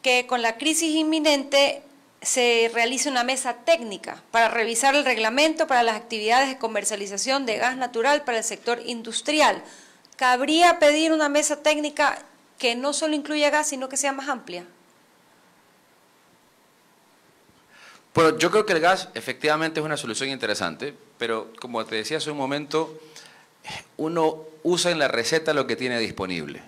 que con la crisis inminente se realice una mesa técnica para revisar el reglamento para las actividades de comercialización de gas natural para el sector industrial. ¿Cabría pedir una mesa técnica que no solo incluya gas, sino que sea más amplia? Bueno, yo creo que el gas efectivamente es una solución interesante, pero como te decía hace un momento, uno usa en la receta lo que tiene disponible.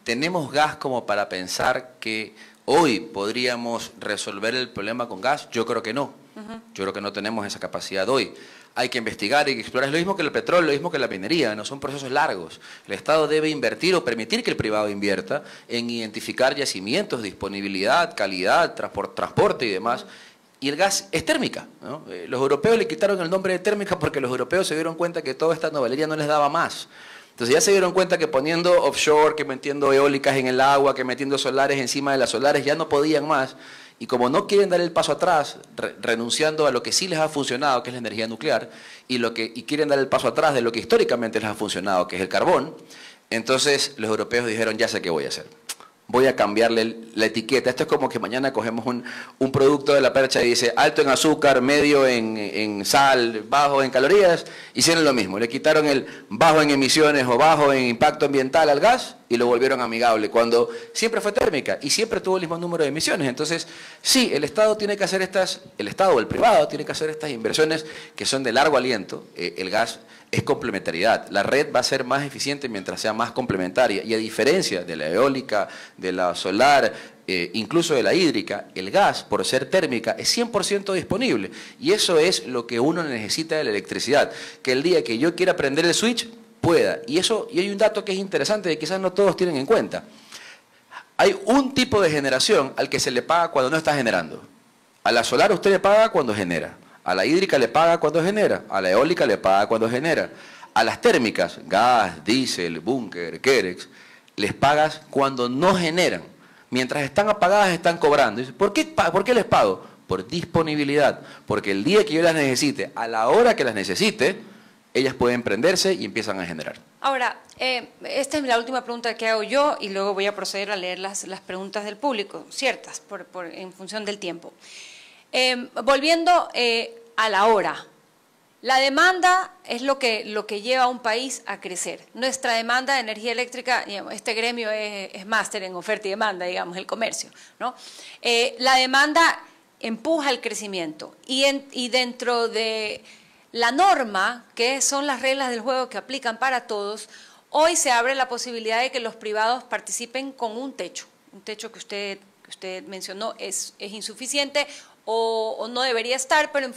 ¿Tenemos gas como para pensar que hoy podríamos resolver el problema con gas? Yo creo que no. Yo creo que no tenemos esa capacidad hoy. Hay que investigar, hay que explorar. Es lo mismo que el petróleo, lo mismo que la minería, no son procesos largos. El Estado debe invertir o permitir que el privado invierta en identificar yacimientos, disponibilidad, calidad, transporte y demás. Y el gas es térmica, ¿no? Los europeos le quitaron el nombre de térmica porque los europeos se dieron cuenta que toda esta novelería no les daba más. Entonces ya se dieron cuenta que poniendo offshore, que metiendo eólicas en el agua, que metiendo solares encima de las solares, ya no podían más. Y como no quieren dar el paso atrás, renunciando a lo que sí les ha funcionado, que es la energía nuclear, y quieren dar el paso atrás de lo que históricamente les ha funcionado, que es el carbón, entonces los europeos dijeron, ya sé qué voy a hacer. Voy a cambiarle la etiqueta. Esto es como que mañana cogemos un producto de la percha y dice alto en azúcar, medio en sal, bajo en calorías, hicieron lo mismo. Le quitaron el bajo en emisiones o bajo en impacto ambiental al gas y lo volvieron amigable, cuando siempre fue térmica y siempre tuvo el mismo número de emisiones. Entonces, sí, el Estado tiene que hacer el Estado o el privado tiene que hacer estas inversiones que son de largo aliento. El gas es complementariedad. La red va a ser más eficiente mientras sea más complementaria. Y a diferencia de la eólica, de la solar, incluso de la hídrica, el gas, por ser térmica, es 100% disponible. Y eso es lo que uno necesita de la electricidad, que el día que yo quiera prender el switch, pueda. Y hay un dato que es interesante, que quizás no todos tienen en cuenta. Hay un tipo de generación al que se le paga cuando no está generando. A la solar usted le paga cuando genera. A la hídrica le paga cuando genera. A la eólica le paga cuando genera. A las térmicas, gas, diésel, búnker, Kerex, les pagas cuando no generan. Mientras están apagadas, están cobrando. ¿Por qué les pago? Por disponibilidad. Porque el día que yo las necesite, a la hora que las necesite, ellas pueden prenderse y empiezan a generar. Ahora, esta es la última pregunta que hago yo y luego voy a proceder a leer las preguntas del público, ciertas, en función del tiempo. Volviendo a la hora. La demanda es lo que lleva a un país a crecer. Nuestra demanda de energía eléctrica, digamos, este gremio es máster en oferta y demanda, digamos, el comercio, ¿no? La demanda empuja el crecimiento y dentro de la norma, que son las reglas del juego que aplican para todos, hoy se abre la posibilidad de que los privados participen con un techo que usted mencionó es insuficiente o no debería estar, pero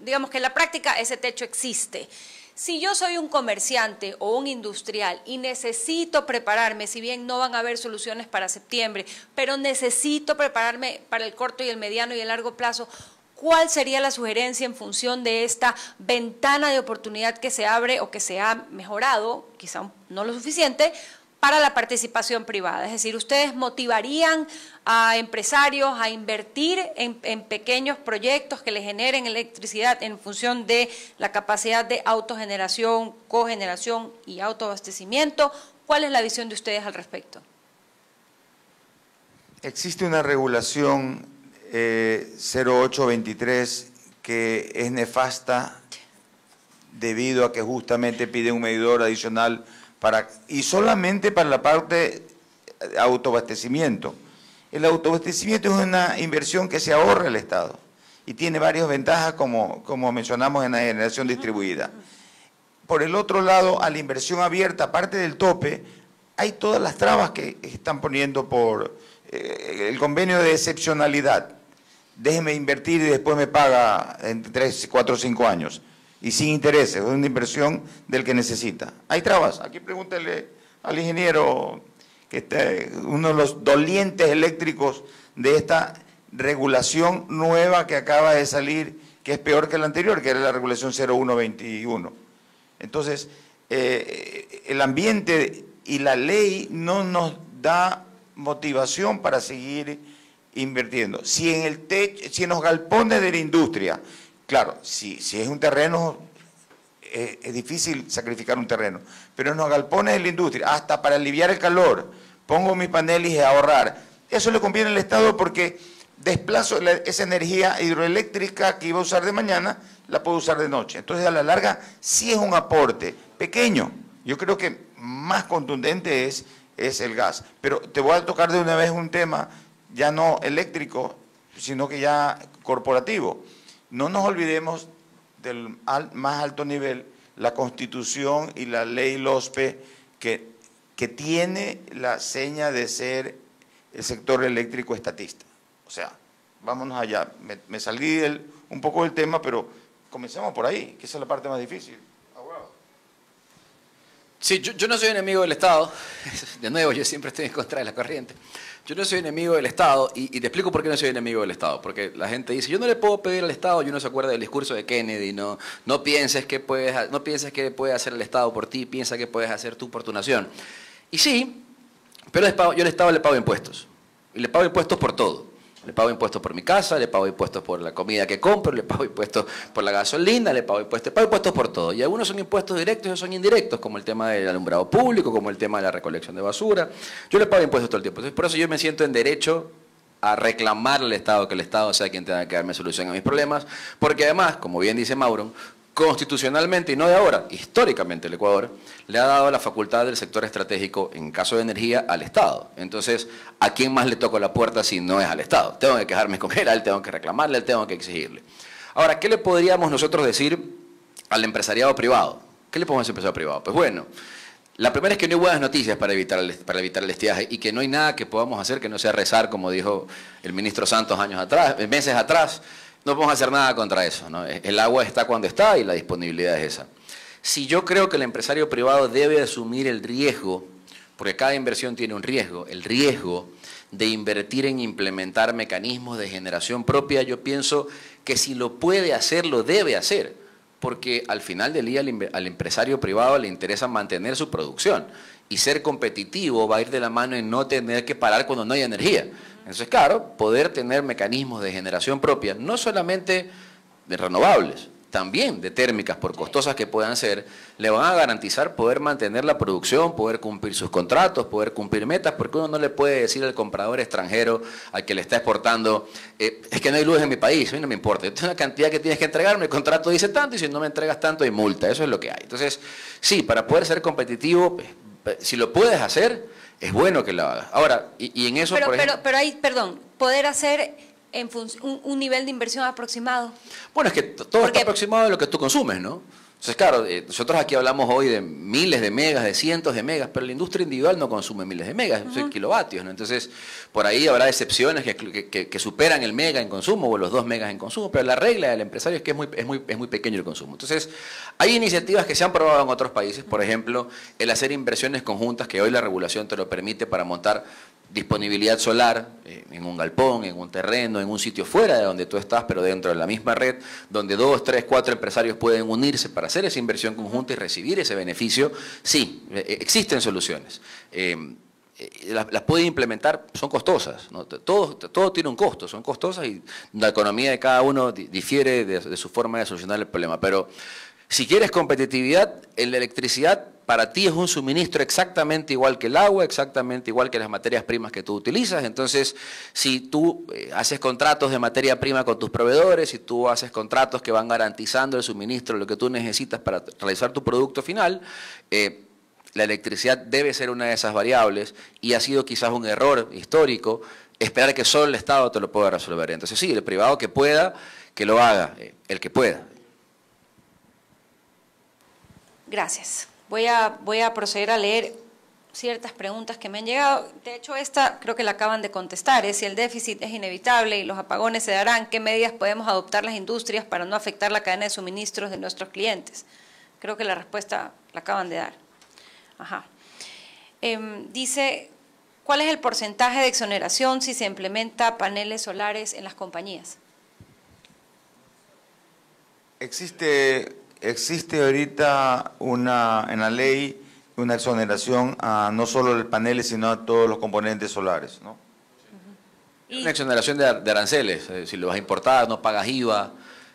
digamos que en la práctica ese techo existe. Si yo soy un comerciante o un industrial y necesito prepararme, si bien no van a haber soluciones para septiembre, pero necesito prepararme para el corto y el mediano y el largo plazo, ¿cuál sería la sugerencia en función de esta ventana de oportunidad que se abre o que se ha mejorado, quizá no lo suficiente, para la participación privada? Es decir, ¿ustedes motivarían a empresarios a invertir en pequeños proyectos que les generen electricidad en función de la capacidad de autogeneración, cogeneración y autoabastecimiento? ¿Cuál es la visión de ustedes al respecto? Existe una regulación 0823 que es nefasta debido a que justamente pide un medidor adicional y solamente para la parte de autoabastecimiento. El autoabastecimiento es una inversión que se ahorra el Estado y tiene varias ventajas como mencionamos en la generación distribuida. Por el otro lado, a la inversión abierta, aparte del tope, hay todas las trabas que están poniendo por el convenio de excepcionalidad. Déjeme invertir y después me paga en 3, 4, 5 años. Y sin intereses, es una inversión del que necesita. Hay trabas. Aquí pregúntele al ingeniero, que uno de los dolientes eléctricos de esta regulación nueva que acaba de salir, que es peor que la anterior, que era la regulación 0121. Entonces, el ambiente y la ley no nos da motivación para seguir invirtiendo. Si en los galpones de la industria, claro, si es un terreno, es difícil sacrificar un terreno, pero en los galpones de la industria, hasta para aliviar el calor, pongo mis paneles y ahorrar, eso le conviene al Estado porque desplazo esa energía hidroeléctrica que iba a usar de mañana, la puedo usar de noche. Entonces, a la larga, sí es un aporte pequeño. Yo creo que más contundente es el gas. Pero te voy a tocar de una vez un tema ya no eléctrico, sino que ya corporativo. No nos olvidemos del más alto nivel, la Constitución y la ley LOSPE, que tiene la seña de ser el sector eléctrico estatista. O sea, vámonos allá. Me salí un poco del tema, pero comencemos por ahí, que esa es la parte más difícil. Sí, yo no soy enemigo del Estado. De nuevo, yo siempre estoy en contra de la corriente. Yo no soy enemigo del Estado y te explico por qué no soy enemigo del Estado. Porque la gente dice, yo no le puedo pedir al Estado, y uno se acuerda del discurso de Kennedy, no pienses que puede hacer el Estado por ti, piensa que puedes hacer tú por tu nación. Y sí, pero yo al Estado le pago impuestos. Y le pago impuestos por todo. Le pago impuestos por mi casa, le pago impuestos por la comida que compro, le pago impuestos por la gasolina, le pago impuestos por todo. Y algunos son impuestos directos y otros son indirectos, como el tema del alumbrado público, como el tema de la recolección de basura. Yo le pago impuestos todo el tiempo. Entonces, por eso yo me siento en derecho a reclamar al Estado, que el Estado sea quien tenga que darme solución a mis problemas, porque además, como bien dice Mauron, constitucionalmente, y no de ahora, históricamente el Ecuador le ha dado la facultad del sector estratégico en caso de energía al Estado. Entonces, ¿a quién más le toco la puerta si no es al Estado? Tengo que quejarme con él, tengo que reclamarle, él tengo que exigirle. Ahora, ¿qué le podríamos nosotros decir al empresariado privado? ¿Qué le podemos decir al empresariado privado? Pues bueno, La primera es que no hay buenas noticias para evitar el estiaje y que no hay nada que podamos hacer que no sea rezar, como dijo el ministro Santos meses atrás. No podemos hacer nada contra eso, ¿no? El agua está cuando está y la disponibilidad es esa. Si yo creo que el empresario privado debe asumir el riesgo, porque cada inversión tiene un riesgo, el riesgo de invertir en implementar mecanismos de generación propia, yo pienso que si lo puede hacer, lo debe hacer, porque al final del día al empresario privado le interesa mantener su producción y ser competitivo va a ir de la mano en no tener que parar cuando no hay energía. Entonces, claro, poder tener mecanismos de generación propia, no solamente de renovables, también de térmicas, por costosas que puedan ser, le van a garantizar poder mantener la producción, poder cumplir sus contratos, poder cumplir metas, porque uno no le puede decir al comprador extranjero al que le está exportando, es que no hay luz en mi país, a mí no me importa, esta es una cantidad que tienes que entregarme, el contrato dice tanto y si no me entregas tanto hay multa, eso es lo que hay. Entonces, sí, para poder ser competitivo, si lo puedes hacer, es bueno que lo hagas. Ahora, y en eso, por ejemplo, pero hay, perdón, poder hacer en un nivel de inversión aproximado. Bueno, es que todo está aproximado de lo que tú consumes, ¿no? Entonces, claro, nosotros aquí hablamos hoy de miles de megas, de cientos de megas, pero la industria individual no consume miles de megas, son kilovatios, ¿no? Entonces, por ahí habrá excepciones que superan el mega en consumo o los 2 megas en consumo, pero la regla del empresario es que es muy pequeño el consumo. Entonces, hay iniciativas que se han probado en otros países, por ejemplo, el hacer inversiones conjuntas, que hoy la regulación te lo permite para montar disponibilidad solar en un galpón, en un terreno, en un sitio fuera de donde tú estás, pero dentro de la misma red, donde 2, 3, 4 empresarios pueden unirse para hacer esa inversión conjunta y recibir ese beneficio. Sí, existen soluciones. Las pueden implementar, son costosas, ¿no? Todo tiene un costo, son costosas y la economía de cada uno difiere de su forma de solucionar el problema. Pero si quieres competitividad, en la electricidad para ti es un suministro exactamente igual que el agua, exactamente igual que las materias primas que tú utilizas. Entonces, si tú haces contratos de materia prima con tus proveedores, si tú haces contratos que van garantizando el suministro de lo que tú necesitas para realizar tu producto final, la electricidad debe ser una de esas variables y ha sido quizás un error histórico esperar que solo el Estado te lo pueda resolver. Entonces, sí, el privado que pueda, que lo haga, el que pueda. Gracias. Voy a proceder a leer ciertas preguntas que me han llegado. De hecho, esta creo que la acaban de contestar. Es si el déficit es inevitable y los apagones se darán, ¿qué medidas podemos adoptar las industrias para no afectar la cadena de suministros de nuestros clientes? Creo que la respuesta la acaban de dar. Ajá. Dice, ¿cuál es el porcentaje de exoneración si se implementa paneles solares en las compañías? Existe ahorita en la ley una exoneración a no solo los paneles, sino a todos los componentes solares, ¿no? Una exoneración de aranceles, si lo vas a importar, no pagas IVA,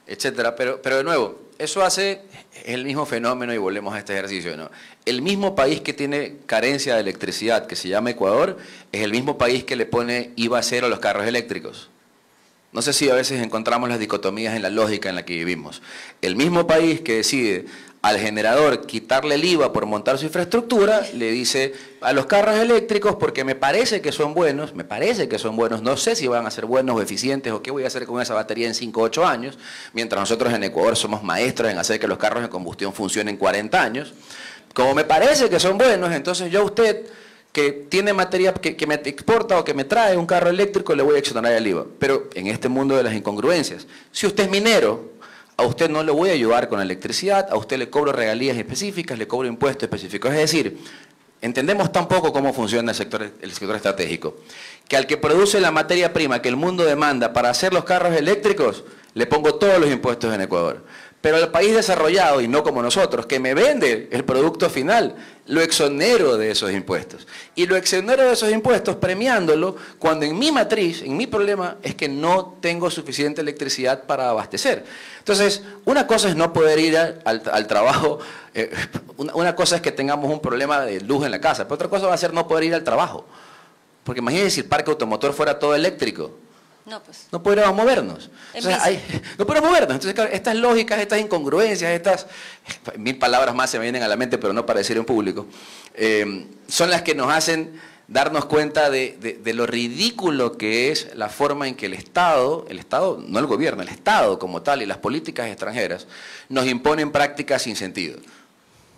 etcétera. Pero de nuevo, eso hace el mismo fenómeno y volvemos a este ejercicio, ¿no? El mismo país que tiene carencia de electricidad, que se llama Ecuador, es el mismo país que le pone IVA cero a los carros eléctricos. No sé si a veces encontramos las dicotomías en la lógica en la que vivimos. El mismo país que decide al generador quitarle el IVA por montar su infraestructura, le dice a los carros eléctricos, porque me parece que son buenos, no sé si van a ser buenos o eficientes o qué voy a hacer con esa batería en 5 o 8 años, mientras nosotros en Ecuador somos maestros en hacer que los carros de combustión funcionen 40 años. Como me parece que son buenos, entonces yo a usted que tiene materia que me exporta o que me trae un carro eléctrico, le voy a exonerar el IVA. Pero en este mundo de las incongruencias, si usted es minero, a usted no le voy a ayudar con la electricidad, a usted le cobro regalías específicas, le cobro impuestos específicos. Es decir, entendemos tan poco cómo funciona el sector estratégico, que al que produce la materia prima que el mundo demanda para hacer los carros eléctricos, le pongo todos los impuestos en Ecuador. Pero el país desarrollado, y no como nosotros, que me vende el producto final, lo exonero de esos impuestos. Y lo exonero de esos impuestos premiándolo cuando en mi matriz, en mi problema, es que no tengo suficiente electricidad para abastecer. Entonces, una cosa es no poder ir al trabajo, una cosa es que tengamos un problema de luz en la casa, pero otra cosa va a ser no poder ir al trabajo. Porque imagínense si el parque automotor fuera todo eléctrico. No, pues. No podríamos movernos. Entonces, no podemos movernos. Entonces, claro, estas lógicas, estas incongruencias, 1000 palabras más se me vienen a la mente, pero no para decir en público, son las que nos hacen darnos cuenta de lo ridículo que es la forma en que el Estado, no el gobierno, el Estado como tal y las políticas extranjeras, nos imponen prácticas sin sentido.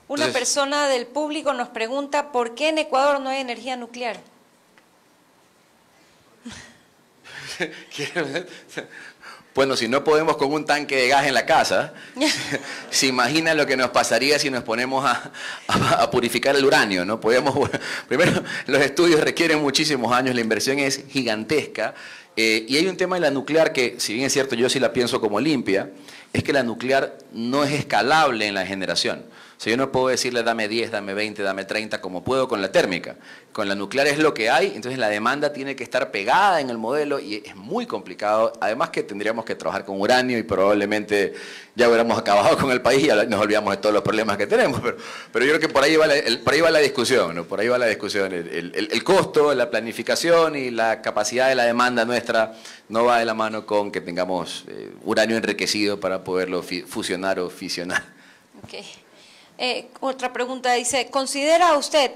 Una Entonces, persona del público nos pregunta por qué en Ecuador no hay energía nuclear. bueno, si no podemos con un tanque de gas en la casa, se imagina lo que nos pasaría si nos ponemos a purificar el uranio, ¿no? Primero, los estudios requieren muchísimos años, la inversión es gigantesca, y hay un tema de la nuclear que, si bien es cierto, yo sí la pienso como limpia, es que la nuclear no es escalable en la generación. O sea, yo no puedo decirle dame 10, dame 20, dame 30, como puedo con la térmica. Con la nuclear es lo que hay, entonces la demanda tiene que estar pegada en el modelo y es muy complicado. Además que tendríamos que trabajar con uranio y probablemente ya hubiéramos acabado con el país y nos olvidamos de todos los problemas que tenemos. Pero yo creo que por ahí va la discusión, ¿no? Por ahí va la discusión. El costo, la planificación y la capacidad de la demanda nuestra no va de la mano con que tengamos uranio enriquecido para poderlo fusionar o fisionar. Okay. Otra pregunta dice, ¿considera usted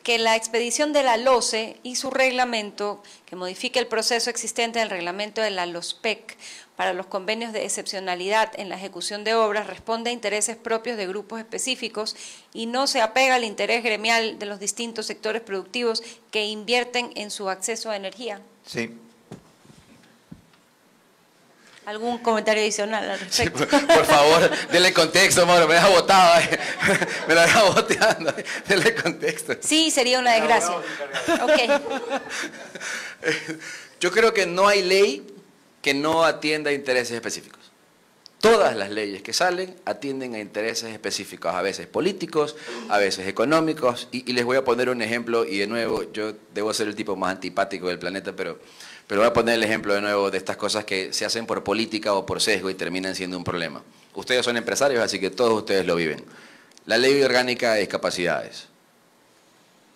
que la expedición de la LOCE y su reglamento, que modifique el proceso existente en el reglamento de la LOSPEC para los convenios de excepcionalidad en la ejecución de obras, responde a intereses propios de grupos específicos y no se apega al interés gremial de los distintos sectores productivos que invierten en su acceso a energía? Sí. ¿Algún comentario adicional al respecto? Sí, por favor, denle contexto, Mauro, me deja botado, me la deja boteando, denle contexto. Sí, sería una desgracia. Okay. Yo creo que no hay ley que no atienda a intereses específicos. Todas las leyes que salen atienden a intereses específicos, a veces políticos, a veces económicos, y les voy a poner un ejemplo, y de nuevo, yo debo ser el tipo más antipático del planeta, pero voy a poner el ejemplo de nuevo de estas cosas que se hacen por política o por sesgo y terminan siendo un problema. Ustedes son empresarios, así que todos ustedes lo viven. La Ley Orgánica de Discapacidades.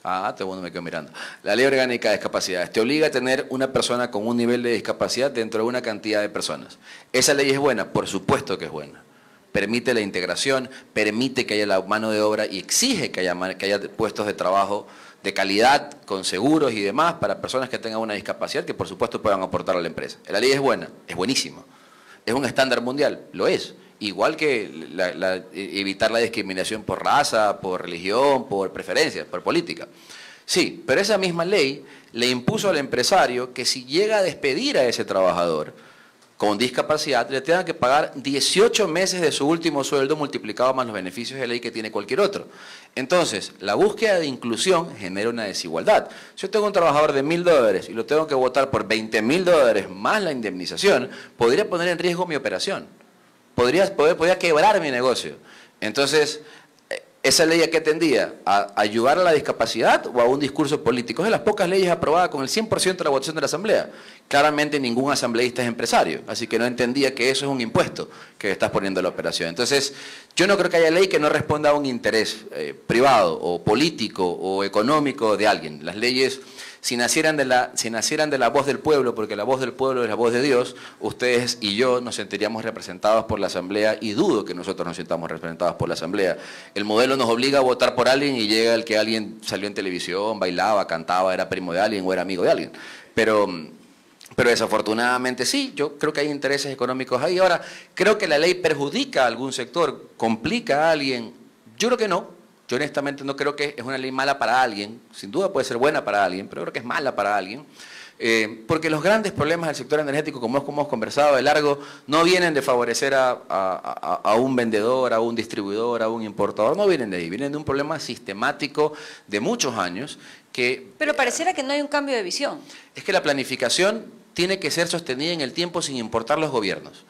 Todo el mundo me quedó mirando. La Ley Orgánica de Discapacidades te obliga a tener una persona con un nivel de discapacidad dentro de una cantidad de personas. ¿Esa ley es buena? Por supuesto que es buena. Permite la integración, permite que haya la mano de obra y exige que haya puestos de trabajo de calidad, con seguros y demás, para personas que tengan una discapacidad que por supuesto puedan aportar a la empresa. La ley es buena, es buenísima. Es un estándar mundial, lo es. Igual que evitar la discriminación por raza, por religión, por preferencias, por política. Sí, pero esa misma ley le impuso al empresario que si llega a despedir a ese trabajador con discapacidad, le tenga que pagar 18 meses de su último sueldo multiplicado más los beneficios de ley que tiene cualquier otro. Entonces, la búsqueda de inclusión genera una desigualdad. Si yo tengo un trabajador de $1.000 y lo tengo que votar por $20.000 más la indemnización, podría poner en riesgo mi operación. Podría quebrar mi negocio. Entonces, ¿esa ley a qué tendía? ¿A ayudar a la discapacidad o a un discurso político? Es de las pocas leyes aprobadas con el 100% de la votación de la Asamblea. Claramente ningún asambleísta es empresario, así que no entendía que eso es un impuesto que estás poniendo a la operación. Entonces, yo no creo que haya ley que no responda a un interés privado o político o económico de alguien. Las leyes, si nacieran de la voz del pueblo, porque la voz del pueblo es la voz de Dios, ustedes y yo nos sentiríamos representados por la Asamblea y dudo que nosotros nos sintamos representados por la Asamblea. El modelo nos obliga a votar por alguien y llega el que alguien salió en televisión, bailaba, cantaba, era primo de alguien o era amigo de alguien. Pero desafortunadamente sí, yo creo que hay intereses económicos ahí. Ahora, ¿creo que la ley perjudica a algún sector, complica a alguien? Yo creo que no. Yo honestamente no creo que es una ley mala para alguien. Sin duda puede ser buena para alguien, pero creo que es mala para alguien. Porque los grandes problemas del sector energético, como hemos conversado de largo, no vienen de favorecer a un vendedor, a un distribuidor, a un importador, no vienen de ahí, vienen de un problema sistemático de muchos años que... Pero pareciera que no hay un cambio de visión. Es que la planificación tiene que ser sostenida en el tiempo sin importar los gobiernos.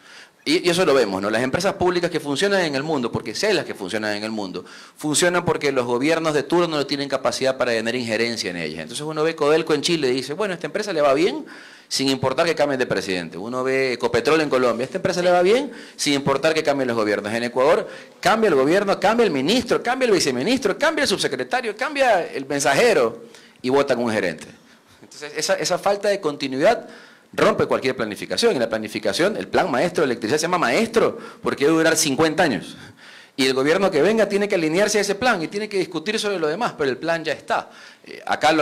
Y eso lo vemos, ¿no? Las empresas públicas que funcionan en el mundo, porque sé las que funcionan en el mundo, funcionan porque los gobiernos de turno no tienen capacidad para tener injerencia en ellas. Entonces uno ve Codelco en Chile y dice, bueno, esta empresa le va bien sin importar que cambien de presidente. Uno ve Ecopetrol en Colombia, esta empresa le va bien sin importar que cambien los gobiernos. En Ecuador cambia el gobierno, cambia el ministro, cambia el viceministro, cambia el subsecretario, cambia el mensajero y votan un gerente. Entonces esa falta de continuidad rompe cualquier planificación. Y la planificación, el plan maestro de electricidad se llama maestro porque debe durar 50 años. Y el gobierno que venga tiene que alinearse a ese plan y tiene que discutir sobre lo demás, pero el plan ya está. Acá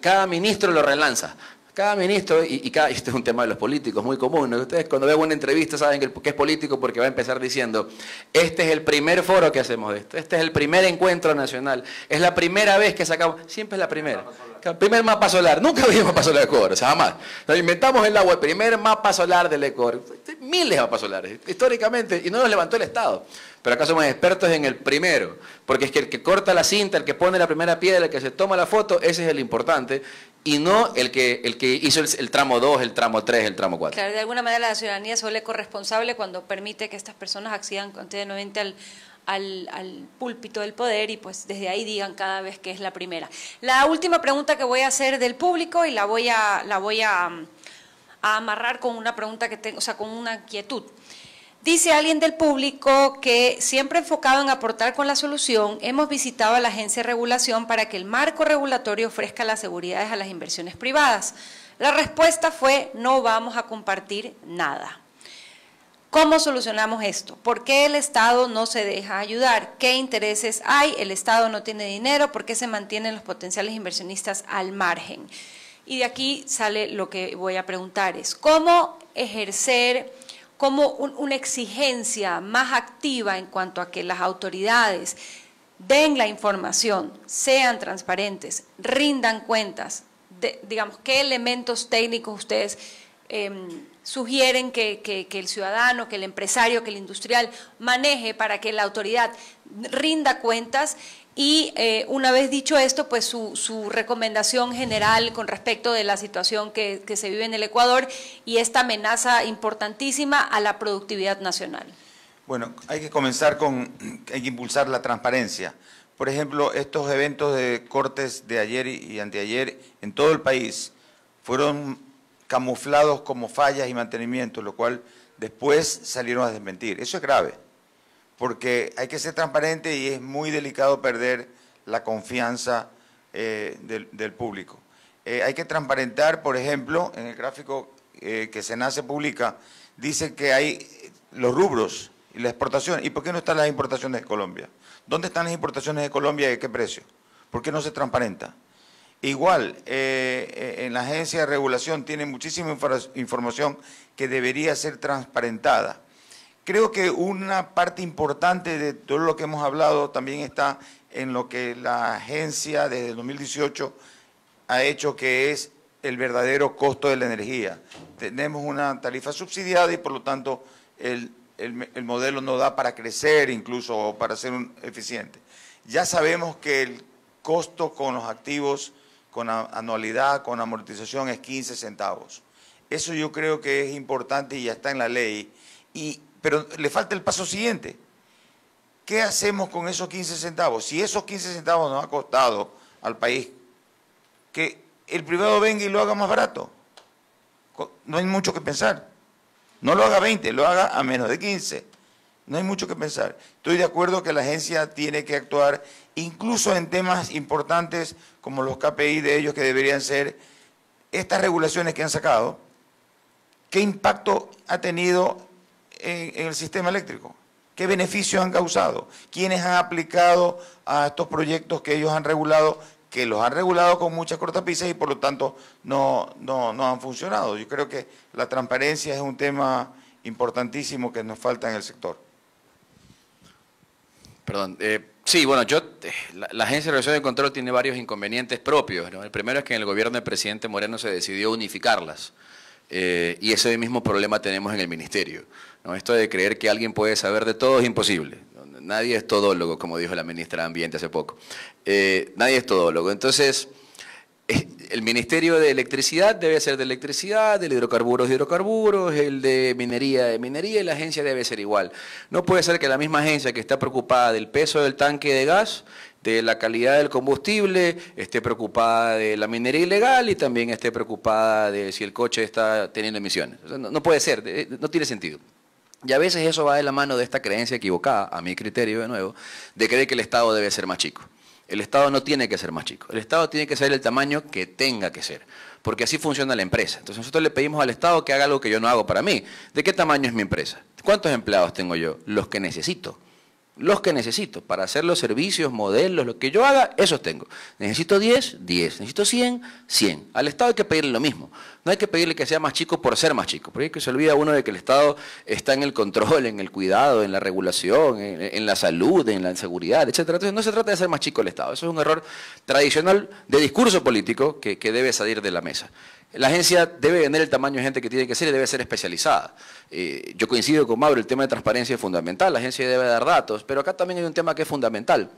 cada ministro lo relanza. Cada ministro, y este es un tema de los políticos muy común, ¿no? Ustedes cuando ven una entrevista saben que es político porque va a empezar diciendo, este es el primer foro que hacemos de esto, este es el primer encuentro nacional, es la primera vez que sacamos, siempre es la primera. El primer mapa solar, nunca había mapa solar de Ecuador, o sea, jamás. Nos inventamos el agua, el primer mapa solar del Ecuador, miles de mapas solares, históricamente, y no los levantó el Estado. Pero acá somos expertos en el primero, porque es que el que corta la cinta, el que pone la primera piedra, el que se toma la foto, ese es el importante, y no el que hizo el tramo 2, el tramo 3, el tramo 4. Claro, de alguna manera la ciudadanía se vuelve corresponsable cuando permite que estas personas accedan continuamente al púlpito del poder y pues desde ahí digan cada vez que es la primera. La última pregunta que voy a hacer del público y la voy a amarrar con una pregunta que tengo, o sea, con una inquietud. Dice alguien del público que siempre enfocado en aportar con la solución, hemos visitado a la agencia de regulación para que el marco regulatorio ofrezca las seguridades a las inversiones privadas. La respuesta fue, no vamos a compartir nada. ¿Cómo solucionamos esto? ¿Por qué el Estado no se deja ayudar? ¿Qué intereses hay? ¿El Estado no tiene dinero? ¿Por qué se mantienen los potenciales inversionistas al margen? Y de aquí sale lo que voy a preguntar es, ¿cómo ejercer como una exigencia más activa en cuanto a que las autoridades den la información, sean transparentes, rindan cuentas, digamos, qué elementos técnicos ustedes sugieren que el ciudadano, que el empresario, que el industrial maneje para que la autoridad rinda cuentas y una vez dicho esto, pues su recomendación general con respecto de la situación que se vive en el Ecuador y esta amenaza importantísima a la productividad nacional. Bueno, hay que impulsar la transparencia. Por ejemplo, estos eventos de cortes de ayer y anteayer en todo el país fueron camuflados como fallas y mantenimiento, lo cual después salieron a desmentir. Eso es grave, porque hay que ser transparente y es muy delicado perder la confianza del público. Hay que transparentar, por ejemplo, en el gráfico que SENACE publica, dice que hay los rubros y la exportación. ¿Y por qué no están las importaciones de Colombia? ¿Dónde están las importaciones de Colombia y a qué precio? ¿Por qué no se transparenta? Igual, en la agencia de regulación tiene muchísima información que debería ser transparentada. Creo que una parte importante de todo lo que hemos hablado también está en lo que la agencia desde el 2018 ha hecho, que es el verdadero costo de la energía. Tenemos una tarifa subsidiada y por lo tanto el modelo no da para crecer incluso o para ser eficiente. Ya sabemos que el costo con los activos, con anualidad, con amortización es 15 centavos. Eso yo creo que es importante y ya está en la ley. Pero le falta el paso siguiente. ¿Qué hacemos con esos 15 centavos? Si esos 15 centavos nos ha costado al país, que el privado venga y lo haga más barato. No hay mucho que pensar. No lo haga 20, lo haga a menos de 15. No hay mucho que pensar. Estoy de acuerdo que la agencia tiene que actuar incluso en temas importantes como los KPI de ellos, que deberían ser estas regulaciones que han sacado. ¿Qué impacto ha tenido en el sistema eléctrico? ¿Qué beneficios han causado? ¿Quiénes han aplicado a estos proyectos que ellos han regulado, que los han regulado con muchas cortapisas y por lo tanto no han funcionado? Yo creo que la transparencia es un tema importantísimo que nos falta en el sector. Perdón. Sí, bueno, la Agencia de Regulación y Control tiene varios inconvenientes propios, ¿no? El primero es que en el gobierno del presidente Moreno se decidió unificarlas. Y ese mismo problema tenemos en el ministerio, ¿no? Esto de creer que alguien puede saber de todo es imposible. Nadie es todólogo, como dijo la ministra de Ambiente hace poco. Nadie es todólogo. Entonces, el Ministerio de Electricidad debe ser de electricidad, el de hidrocarburos de hidrocarburos, el de minería, y la agencia debe ser igual. No puede ser que la misma agencia que está preocupada del peso del tanque de gas, de la calidad del combustible, esté preocupada de la minería ilegal y también esté preocupada de si el coche está teniendo emisiones. O sea, no puede ser, no tiene sentido. Y a veces eso va de la mano de esta creencia equivocada, a mi criterio de nuevo, de creer que el Estado debe ser más chico. El Estado no tiene que ser más chico, el Estado tiene que ser el tamaño que tenga que ser, porque así funciona la empresa. Entonces nosotros le pedimos al Estado que haga algo que yo no hago para mí. ¿De qué tamaño es mi empresa? ¿Cuántos empleados tengo yo? Los que necesito. los que necesito para hacer los servicios, modelos, lo que yo haga, esos tengo. Necesito 10, 10. Necesito 100, 100. Al Estado hay que pedirle lo mismo. No hay que pedirle que sea más chico por ser más chico, porque se olvida uno de que el Estado está en el control, en el cuidado, en la regulación, en la salud, en la seguridad, etcétera. Entonces no se trata de ser más chico el Estado. Eso es un error tradicional de discurso político que debe salir de la mesa. La agencia debe tener el tamaño de gente que tiene que ser y debe ser especializada. Yo coincido con Mauro, el tema de transparencia es fundamental, la agencia debe dar datos, pero acá también hay un tema que es fundamental.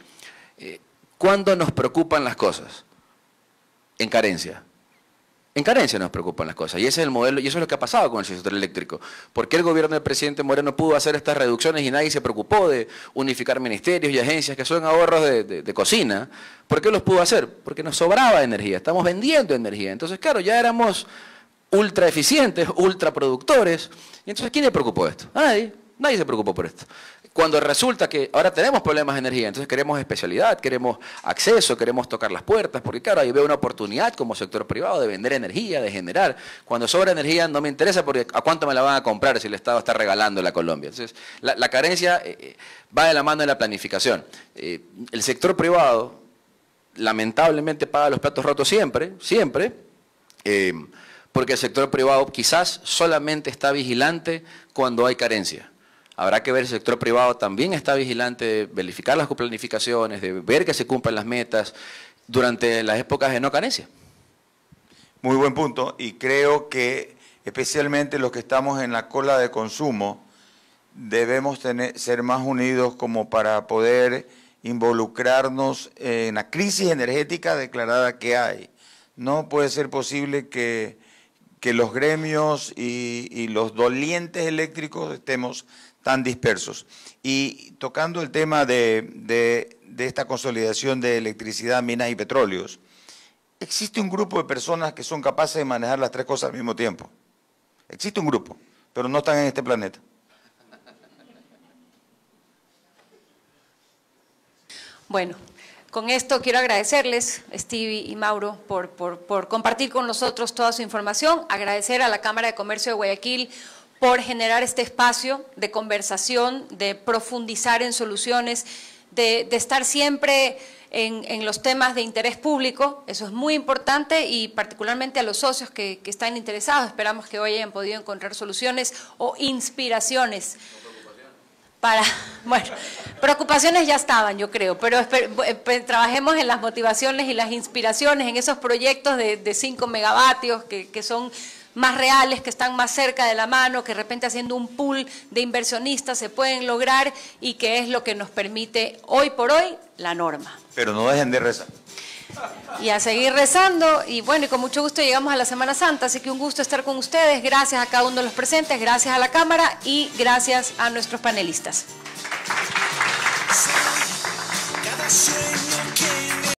¿Cuándo nos preocupan las cosas? En carencia. En carencia nos preocupan las cosas, y ese es el modelo, y eso es lo que ha pasado con el sector eléctrico. ¿Por qué el gobierno del presidente Moreno pudo hacer estas reducciones y nadie se preocupó de unificar ministerios y agencias que son ahorros de cocina? ¿Por qué los pudo hacer? Porque nos sobraba energía, estamos vendiendo energía. Entonces, claro, ya éramos ultra eficientes, ultra productores, y entonces, ¿quién le preocupó esto? Nadie se preocupó por esto. Cuando resulta que ahora tenemos problemas de energía, entonces queremos especialidad, queremos acceso, queremos tocar las puertas, porque claro, ahí veo una oportunidad como sector privado de vender energía, de generar. Cuando sobra energía no me interesa porque ¿a cuánto me la van a comprar si el Estado está regalándola a Colombia? Entonces, la carencia va de la mano de la planificación. El sector privado lamentablemente paga los platos rotos siempre, porque el sector privado quizás solamente está vigilante cuando hay carencia. Habrá que ver, el sector privado también está vigilante de verificar las planificaciones, de ver que se cumplan las metas durante las épocas de no carencia. Muy buen punto, y creo que especialmente los que estamos en la cola de consumo debemos ser más unidos como para poder involucrarnos en la crisis energética declarada que hay. No puede ser posible que los gremios y los dolientes eléctricos estemos tan dispersos. Y tocando el tema de esta consolidación de electricidad, minas y petróleos, existe un grupo de personas que son capaces de manejar las tres cosas al mismo tiempo. Existe un grupo, pero no están en este planeta. Bueno, con esto quiero agradecerles, Stevie y Mauro, por compartir con nosotros toda su información, agradecer a la Cámara de Comercio de Guayaquil por generar este espacio de conversación, de profundizar en soluciones, de estar siempre en los temas de interés público. Eso es muy importante, y particularmente a los socios que están interesados. Esperamos que hoy hayan podido encontrar soluciones o inspiraciones. Bueno, preocupaciones ya estaban, yo creo, pero trabajemos en las motivaciones y las inspiraciones, en esos proyectos de 5 megavatios que son más reales, que están más cerca de la mano, que de repente haciendo un pool de inversionistas se pueden lograr, y que es lo que nos permite hoy por hoy la norma. Pero no dejen de rezar. Y a seguir rezando, y bueno, y con mucho gusto llegamos a la Semana Santa, así que un gusto estar con ustedes. Gracias a cada uno de los presentes, gracias a la Cámara y gracias a nuestros panelistas.